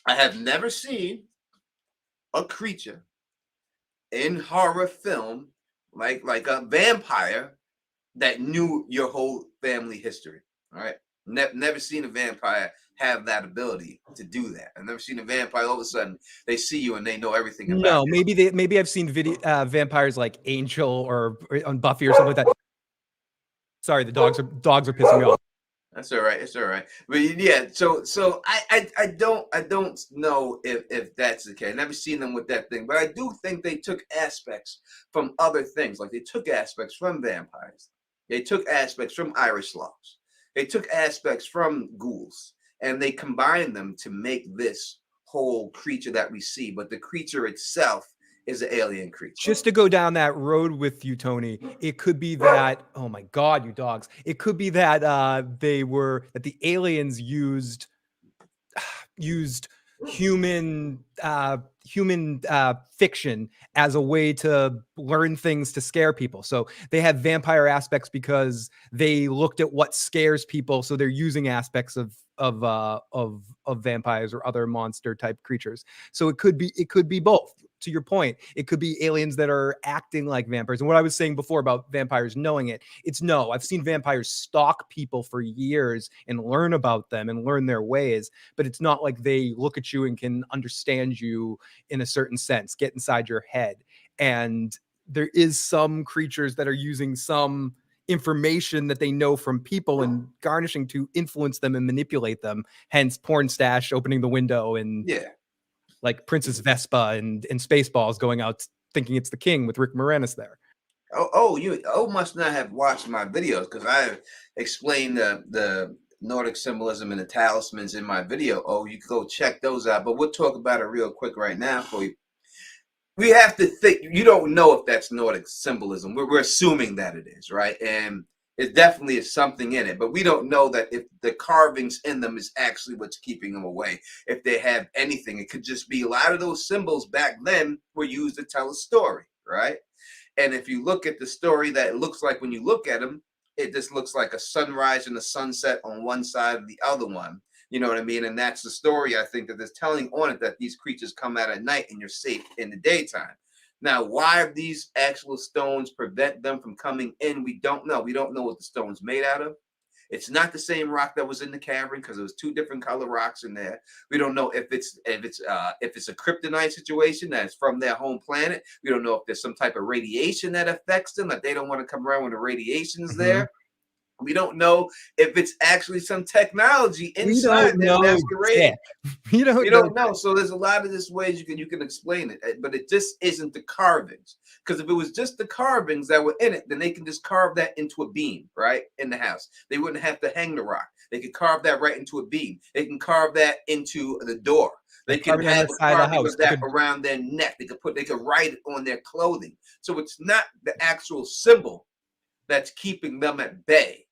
I have never seen a creature in horror film like a vampire that knew your whole family history. All right. Never seen a vampire have that ability to do that. I've never seen a vampire all of a sudden they see you and they know everything about No, you. maybe I've seen vampires like Angel or on Buffy or something like that. Sorry, the dogs are pissing me off. That's all right. It's all right. But yeah, so I don't know if that's the case. I've never seen them with that thing, but I do think they took aspects from other things. Like they took aspects from vampires. They took aspects from Irish sloths. They took aspects from ghouls, and they combined them to make this whole creature that we see. But the creature itself is an alien creature. Just to go down that road with you, Tony, it could be that, oh my God, you dogs. It could be that that the aliens used human fiction as a way to learn things to scare people. So they have vampire aspects because they looked at what scares people. So they're using aspects of vampires or other monster type creatures. So it could be both. To your point, it could be aliens that are acting like vampires. And what I was saying before about vampires knowing no. I've seen vampires stalk people for years and learn about them and learn their ways, but it's not like they look at you and can understand you in a certain sense, get inside your head. And there is some creatures that are using some information that they know from people and garnishing to influence them and manipulate them. Hence porn stash opening the window and Yeah. like Princess Vespa and Spaceballs going out thinking it's the king with Rick Moranis there. You must not have watched my videos because I explained the Nordic symbolism and the talismans in my video. Oh, you can go check those out. But we'll talk about it real quick right now for you. We have to think. You don't know if that's Nordic symbolism. We're assuming that it is, right? And it definitely is something in it, but we don't know that if the carvings in them is actually what's keeping them away. If they have anything, it could just be a lot of those symbols back then were used to tell a story, right? And if you look at the story that it looks like when you look at them, it just looks like a sunrise and a sunset on one side of the other one. You know what I mean? And that's the story I think that is telling on it, that these creatures come out at night and you're safe in the daytime. Now, why these actual stones prevent them from coming in, we don't know. We don't know what the stone's made out of. It's not the same rock that was in the cavern because it was two different color rocks in there. We don't know if it's a kryptonite situation that's from their home planet. We don't know if there's some type of radiation that affects them, that they don't want to come around when the radiation's there. We don't know if it's actually some technology inside that masquerade. We don't know. So there's a lot of this ways you can explain it, but it just isn't the carvings. Because if it was just the carvings that were in it, then they can just carve that into a beam, right, in the house. They wouldn't have to hang the rock. They could carve that right into a beam. They can carve that into the door. They can have a carving of that around their neck. They could write it on their clothing. So it's not the actual symbol that's keeping them at bay.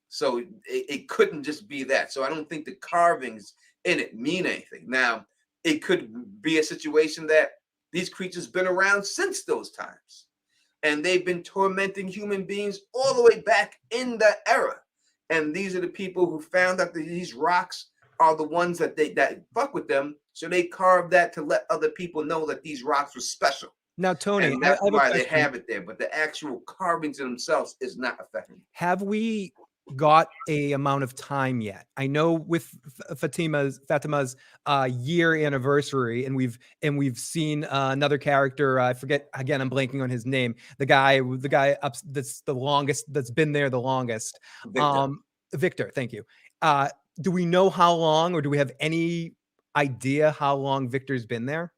So it couldn't just be that. So I don't think the carvings in it mean anything. Now, it could be a situation that these creatures been around since those times. And they've been tormenting human beings all the way back in that era. And these are the people who found out that these rocks are the ones that fuck with them. So they carved that to let other people know that these rocks were special. Now, Tony, and that's why they have it there. But the actual carvings in themselves is not affecting. Have we got a amount of time yet? I know with Fatima's year anniversary, and we've seen another character. I forget again. I'm blanking on his name. The guy up that's the longest. That's been there the longest. Victor. Thank you. Do we know how long, or do we have any idea how long Victor's been there?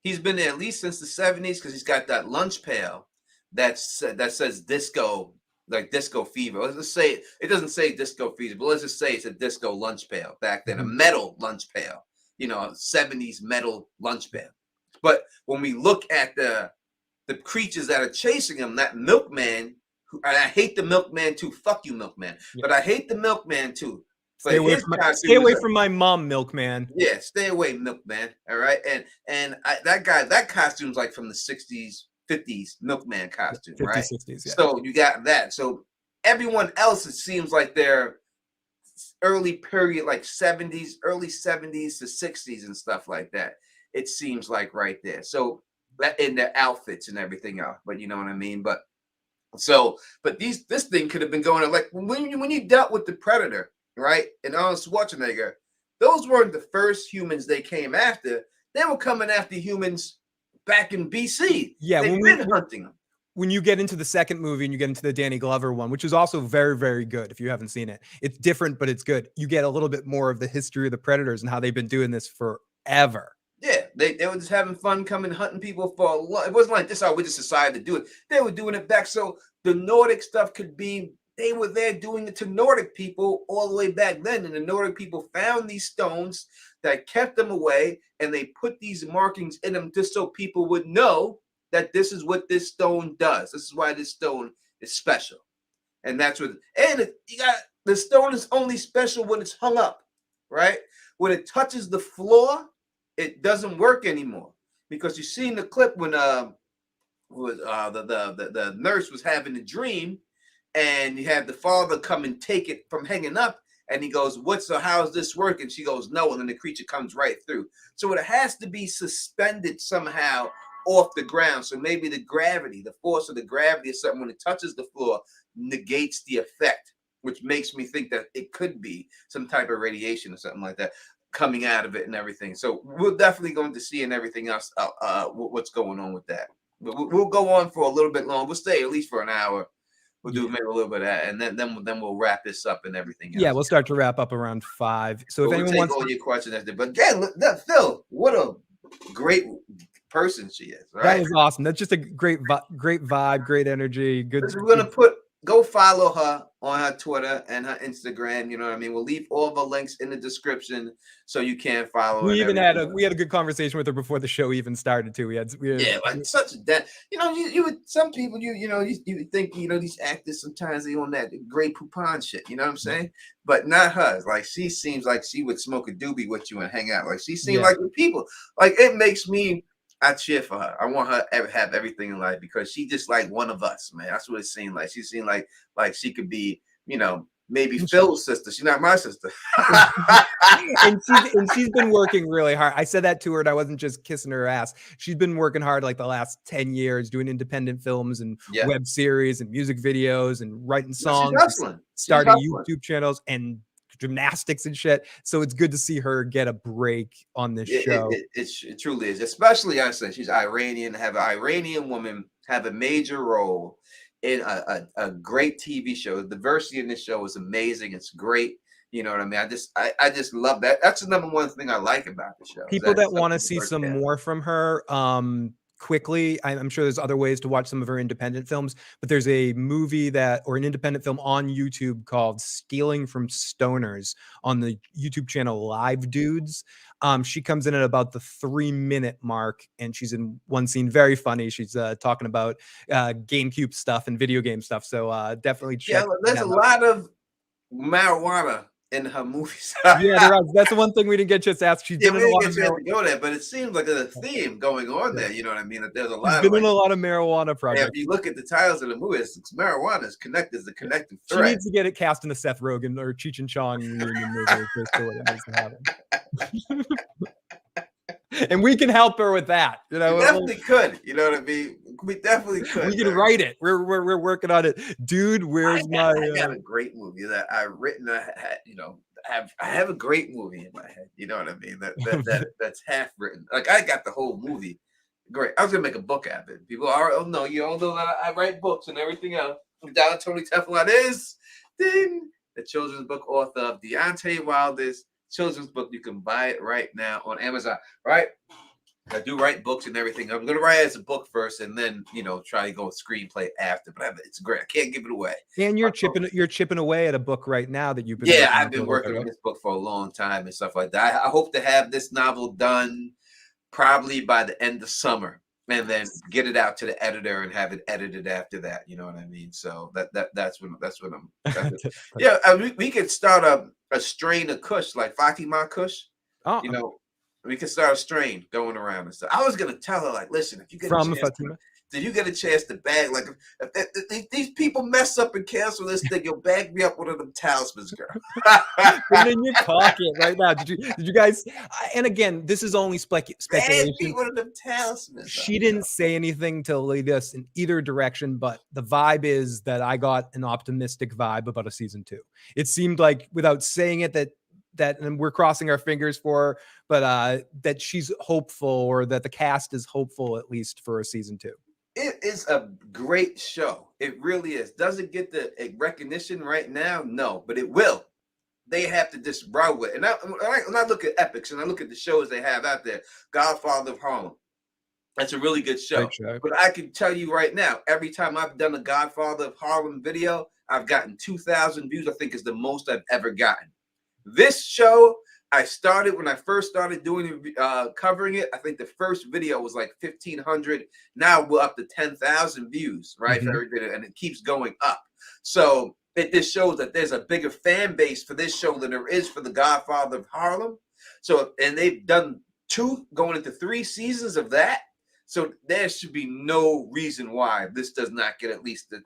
He's been there at least since the 70s because he's got that lunch pail that says disco. Like disco fever. Let's just say it doesn't say disco fever, but let's just say it's a disco lunch pail back then, a metal lunch pail 70s metal lunch bag. But when we look at the creatures that are chasing him, that milkman, and I hate the milkman too. Fuck you, milkman. Yeah. But I hate the milkman too. Stay But away his from my, costume stay away is- from my mom, milkman. Yeah, stay away, milkman. All right, that costume's like from the 60s, 50s milkman costume, 50s, right? 60s, yeah. So you got that. So everyone else, it seems like they're early period, like 70s, early 70s to 60s and stuff like that. It seems like right there. So that in their outfits and everything else, but you know what I mean. But this thing could have been going on like when you dealt with the Predator, right? And Arnold Schwarzenegger, those weren't the first humans they came after. They were coming after humans back in BC. Yeah, they've been hunting them. When you get into the second movie and you get into the Danny Glover one, which is also very, very good if you haven't seen it. It's different, but it's good. You get a little bit more of the history of the Predators and how they've been doing this forever. Yeah, they were just having fun coming hunting people for a lot. It wasn't like this, we just decided to do it. They were doing it back. So the Nordic stuff could be, they were there doing it to Nordic people all the way back then. And the Nordic people found these stones that kept them away, and they put these markings in them just so people would know that this is what this stone does. This is why this stone is special. And that's what, and the stone is only special when it's hung up, right? When it touches the floor, it doesn't work anymore, because you see in the clip when the nurse was having a dream, and you have the father come and take it from hanging up, and he goes, how is this working? She goes, no, and then the creature comes right through. So it has to be suspended somehow off the ground. So maybe the force of the gravity or something, when it touches the floor, negates the effect, which makes me think that it could be some type of radiation or something like that coming out of it and everything. So we're definitely going to see and everything else what's going on with that. But we'll go on for a little bit long. We'll stay at least for an hour. We'll do maybe a little bit of that, and then we'll wrap this up and everything else. Yeah, we'll start to wrap up around 5. So if anyone wants all your questions, but again, Phil, what a great person she is. Right? That is awesome. That's just a great vibe, great energy. Good. We're gonna go follow her on her Twitter and her Instagram. You know what I mean? We'll leave all the links in the description so you can follow. We even had a good conversation with her before the show even started too. We had like such a that you would, some people you would think these actors sometimes they on that Grey Poupon shit. You know what I'm saying? But not her. Like she seems like she would smoke a doobie with you and hang out. Like she seems like the people. Like it makes me. I cheer for her. I want her to have everything in life, because she just like one of us, man. That's what it seemed like. She seemed like she could be, maybe Phil's sister. She's not my sister. and she's been working really hard. I said that to her, and I wasn't just kissing her ass. She's been working hard like the last 10 years, doing independent films and web series and music videos and writing songs, starting YouTube channels and gymnastics and shit. So it's good to see her get a break on this show. It truly is. Especially, I said, she's Iranian. Have an Iranian woman have a major role in a great TV show. The diversity in this show is amazing. It's great. You know what I mean? I just love that. That's the number one thing I like about the show. People that want to see some more from her, quickly, I'm sure there's other ways to watch some of her independent films, but there's a movie or an independent film on YouTube called Stealing from Stoners on the YouTube channel Live Dudes. She comes in at about the 3-minute mark, and she's in one scene, very funny. She's talking about GameCube stuff and video game stuff. So definitely check. Yeah, there's a lot of marijuana in her movies. That's the one thing we didn't get just asked. She's been in a lot of go there, but it seems like there's a theme going on there. You know what I mean? That there's a lot. She's been in a lot of marijuana projects. Yeah, if you look at the titles of the movie, marijuana is connected. The connective thread. She needs to get it cast in the Seth Rogen or Cheech and Chong movie. And we can help her with that. We definitely could. You know what I mean? We definitely could. We can write it. We're working on it, dude. I got a great movie that I've written. I have a great movie in my head. You know what I mean? That's half written. Like I got the whole movie. Great. I was gonna make a book out of it. People are, oh no, you all know that I write books and everything else. Down Tony Teflon is the children's book author of Deontay Wilder's children's book. You can buy it right now on Amazon. Right? I do write books and everything. I'm gonna write it as a book first, and then try to go screenplay after. But it's great. I can't give it away. And you're chipping away at a book right now that you've been. Yeah, I've been working on this book for a long time and stuff like that. I hope to have this novel done probably by the end of summer, and then get it out to the editor and have it edited after that. You know what I mean? So that's what I'm. Yeah, we could start a strain of Kush, like Fatima Kush. Oh, We could start a strain going around and stuff. I was gonna tell her, like, listen, if you get from a chance Fatima. Did you get a chance to bag? Like, if these people mess up and cancel this thing, you'll bag me up one of them talismans, girl. Put it in your pocket right now. Did you guys? And again, this is only speculation. Bag me one of them talismans. She didn't say anything to lead us in either direction, but the vibe is that I got an optimistic vibe about a season 2. It seemed like, without saying it, that and we're crossing our fingers for her, but that she's hopeful, or that the cast is hopeful at least for a season 2. It is a great show. It really is. Does it get the recognition right now? No, but it will. They have to just run with it. And when I look at epics and I look at the shows they have out there, Godfather of Harlem, that's a really good show. But I can tell you right now, every time I've done a Godfather of Harlem video, I've gotten 2,000 views. I think is the most I've ever gotten. This show, I started when I first started doing covering it. I think the first video was like 1,500. Now we're up to 10,000 views, right? Mm-hmm. And it keeps going up. So this shows that there's a bigger fan base for this show than there is for the Godfather of Harlem. So, and they've done 2 going into 3 seasons of that. So there should be no reason why this does not get at least the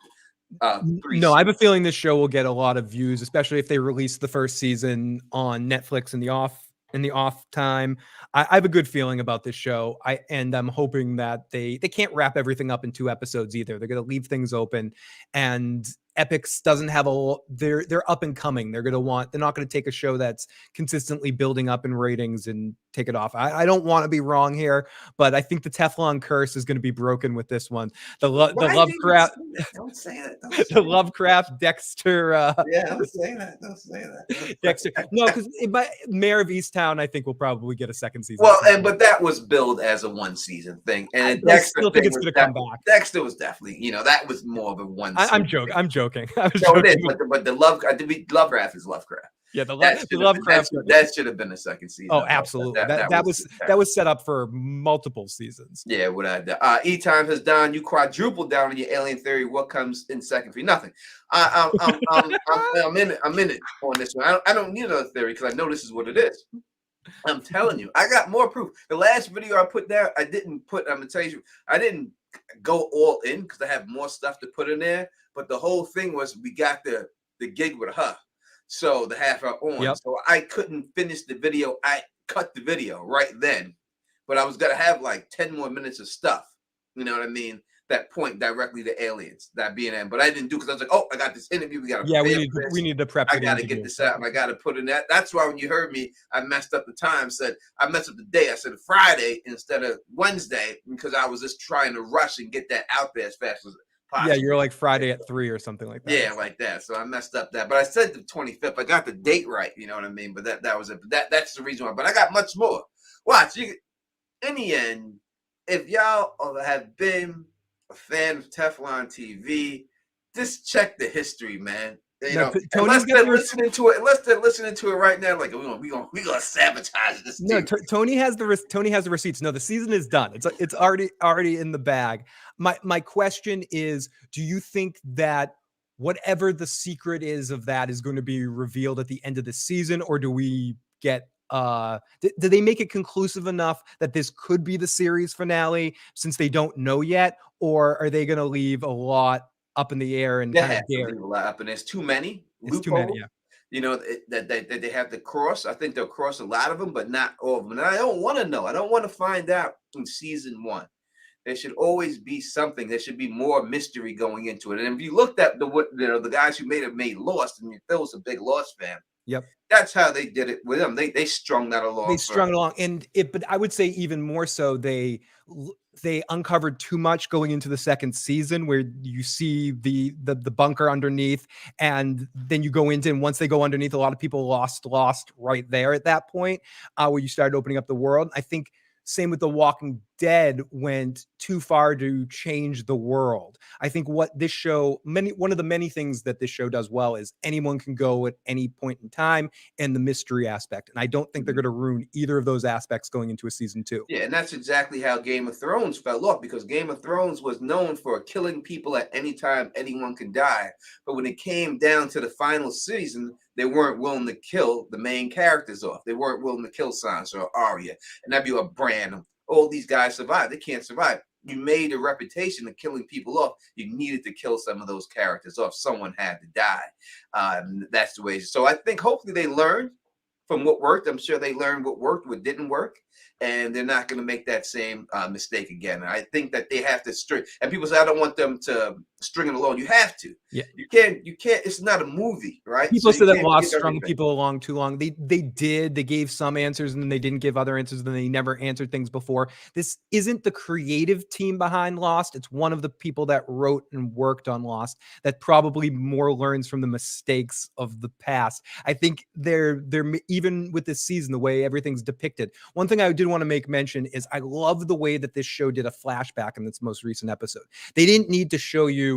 3 No, I have a feeling this show will get a lot of views, especially if they release the first season on Netflix in the off time. I have a good feeling about this show. I'm hoping that they can't wrap everything up in 2 episodes either. They're going to leave things open, and Epix doesn't have they're up and coming. They're not going to take a show that's consistently building up in ratings and take it off. I don't want to be wrong here, but I think the Teflon curse is going to be broken with this one. The Lovecraft, don't say that. the Lovecraft Dexter. Yeah, don't say that. Don't say that. Dexter. No, because Mayor of Easttown, I think, will probably get a second season. Well, but that was billed as a 1-season thing, and I still think it's going to come back. Dexter was definitely, that was more of a 1 season. I'm joking. I'm joking. No, it is, but the Lovecraft is Lovecraft. Yeah, the Lovecraft. That should have been a second season. Oh, absolutely. That was set up for multiple seasons. Yeah, what I did. E-Time has done. You quadrupled down on your alien theory. What comes in second for you? Nothing. I'm in it on this one. I don't need another theory because I know this is what it is. I'm telling you, I got more proof. The last video I put there, I'm gonna tell you, I didn't go all in because I have more stuff to put in there. But the whole thing was we got the gig with her. So the half hour on. Yep. So I couldn't finish the video. I cut the video right then. But I was going to have like 10 more minutes of stuff. You know what I mean? That point directly to aliens, that being in. But I didn't do because I was like, oh, I got this interview. We need to prep. I got to get this out and I got to put in that. That's why when you heard me, I messed up the time. I messed up the day. I said Friday instead of Wednesday because I was just trying to rush and get that out there as fast as possible. Yeah, you're like Friday at 3 or something like that. Yeah, like that. So I messed up that. But I said the 25th. I got the date right. You know what I mean? But that was it. That's the reason why. But I got much more. Watch. In the end, if y'all have been a fan of Teflon TV, just check the history, man. Unless they're listening to it right now, like we gonna sabotage this. No, Tony has the receipts. No, the season is done. It's already in the bag. My question is, do you think that whatever the secret is of that is going to be revealed at the end of the season, or do we get? Do they make it conclusive enough that this could be the series finale since they don't know yet, or are they going to leave a lot up in the air and kind of dare? And there's too many. It's too many, yeah. That they have to cross. I think they'll cross a lot of them, but not all of them. And I don't want to know. I don't want to find out in season 1. There should always be something. There should be more mystery going into it. And if you looked at the guys who made Lost, and Phil was a big Lost fan. Yep. That's how they did it with them. They strung that along. They strung it along, but I would say even more so, they uncovered too much going into the second season, where you see the bunker underneath, and then you go into, and once they go underneath, a lot of people lost right there at that point, where you started opening up the world. I think same with The Walking Dead went too far to change the world. I think what this show, one of the many things that this show does well is anyone can go at any point in time, and the mystery aspect. And I don't think they're going to ruin either of those aspects going into a season 2. Yeah, and that's exactly how Game of Thrones fell off, because Game of Thrones was known for killing people at any time anyone could die. But when it came down to the final season, they weren't willing to kill the main characters off. They weren't willing to kill Sansa or Arya, and that'd be a Bran. All these guys survive. They can't survive. You made a reputation of killing people off. You needed to kill some of those characters off. Someone had to die. That's the way. So I think hopefully they learned from what worked. I'm sure they learned what worked, what didn't work, and they're not going to make that same mistake again. I think that they have to string, and people say, I don't want them to string it along. You have to. Yeah. You can't, it's not a movie, right? People So say you that can't Lost give strung everything. people along too long. They gave some answers and then they didn't give other answers, and then they never answered things before. This isn't the creative team behind Lost. It's one of the people that wrote and worked on Lost that probably more learns from the mistakes of the past. I think they're even with this season, the way everything's depicted. One thing I did want to make mention is I love the way that this show did a flashback in its most recent episode. They didn't need to show you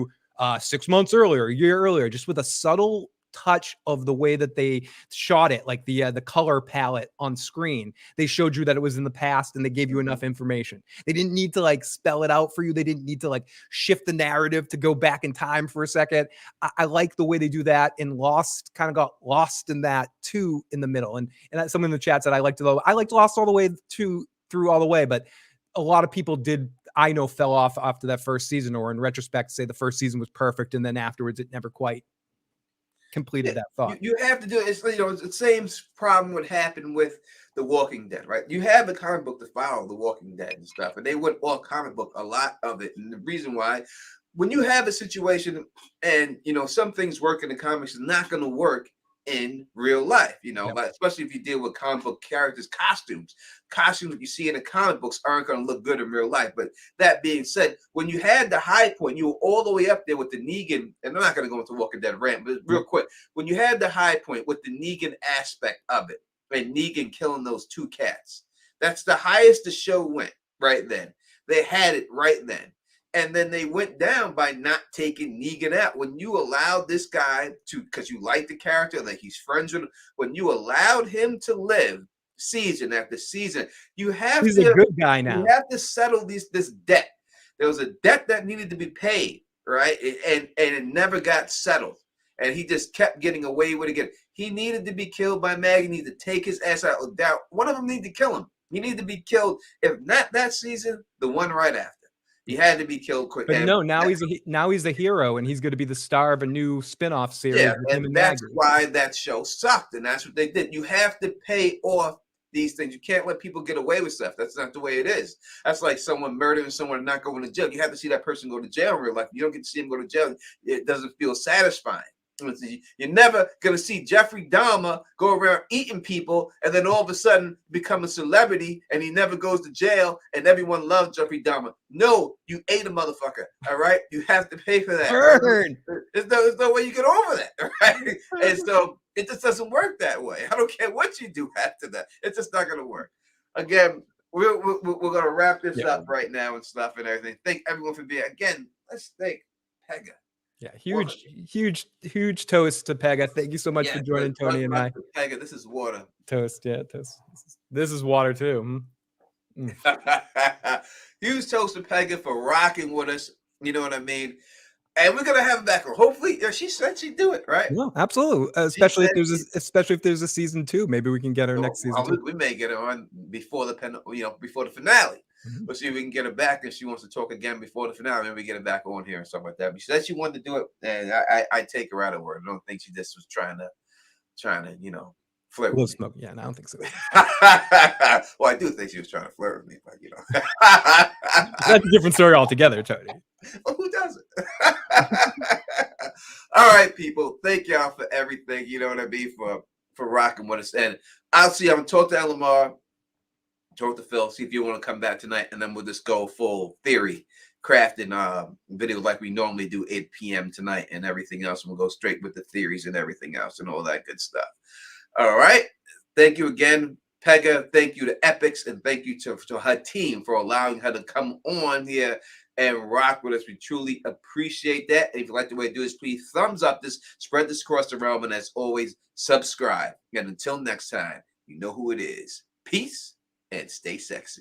6 months earlier, a year earlier, just with a subtle touch of the way that they shot it, like the color palette on screen. They showed you that it was in the past, and they gave you enough information. They didn't need to like spell it out for you. They didn't need to like shift the narrative to go back in time for a second. I like the way they do that, and Lost kind of got lost in that too in the middle. And that's someone in the chat said I liked Lost all the way through all the way, but a lot of people I know fell off after that first season, or in retrospect say the first season was perfect and then afterwards it never quite completed that thought. You have to do it. It's the same problem would happen with The Walking Dead, right? You have a comic book to follow The Walking Dead and stuff, and they went all comic book, a lot of it. And the reason why, when you have a situation and some things work in the comics is not going to work in real life, Yep. like, especially if you deal with comic book characters, costumes that you see in the comic books aren't going to look good in real life. But that being said, when you had the high point, you were all the way up there with the Negan, and I'm not going to go into Walking Dead rant, but real quick, when you had the high point with the Negan aspect of it, and Negan killing those 2 cats, that's the highest the show went right then. They had it right then. And then they went down by not taking Negan out. When you allowed this guy to, because you like the character, like he's friends with him, when you allowed him to live season after season, he's a good guy now. You have to settle this debt. There was a debt that needed to be paid, right? And it never got settled. And he just kept getting away with it again. He needed to be killed by Maggie. He needed to take his ass out. One of them needed to kill him. He needed to be killed. If not that season, the one right after. He had to be killed quick. But no, now he's a hero, and he's going to be the star of a new spin-off series. Yeah, and that's why that show sucked, and that's what they did. You have to pay off these things. You can't let people get away with stuff. That's not the way it is. That's like someone murdering someone and not going to jail. You have to see that person go to jail in real life. You don't get to see him go to jail. It doesn't feel satisfying. You're never going to see Jeffrey Dahmer go around eating people and then all of a sudden become a celebrity and he never goes to jail and everyone loves Jeffrey Dahmer. No, you ate a motherfucker, all right? You have to pay for that. Burn. There's no way you get over that, right? And so it just doesn't work that way. I don't care what you do after that. It's just not going to work. Again, we're going to wrap this up right now and stuff and everything. Thank everyone for being, again, let's thank Peggy. Yeah, huge toast to Peggy. Thank you so much for joining Tony and I. Peggy, this is water. Toast, yeah, toast. This is water too. Huge toast to Peggy for rocking with us. You know what I mean? And we're gonna have her back. Hopefully, she said she'd do it, right? No, absolutely. Especially if there's a season 2, maybe we can get her next season 2. We may get her on before the finale. Mm-hmm. We'll see if we can get her back if she wants to talk again before the finale. Maybe we get her back on here and stuff like that. But she said she wanted to do it, and I take her out of word. I don't think she just was trying to flirt with me. Yeah, no, I don't think so. Well, I do think she was trying to flirt with me, but that's a different story altogether, Tony. Well, who doesn't? All right, people. Thank y'all for everything. You know what I mean, for rocking with us. And I'm gonna talk to Lamar. Talk to Phil, see if you want to come back tonight, and then we'll just go full theory crafting videos like we normally do 8 p.m. tonight and everything else. And we'll go straight with the theories and everything else and all that good stuff. All right. Thank you again, Peggy, thank you to Epics, and thank you to her team for allowing her to come on here and rock with us. We truly appreciate that. And if you like the way I do this, please thumbs up this, spread this across the realm, and as always, subscribe. And until next time, you know who it is. Peace and stay sexy.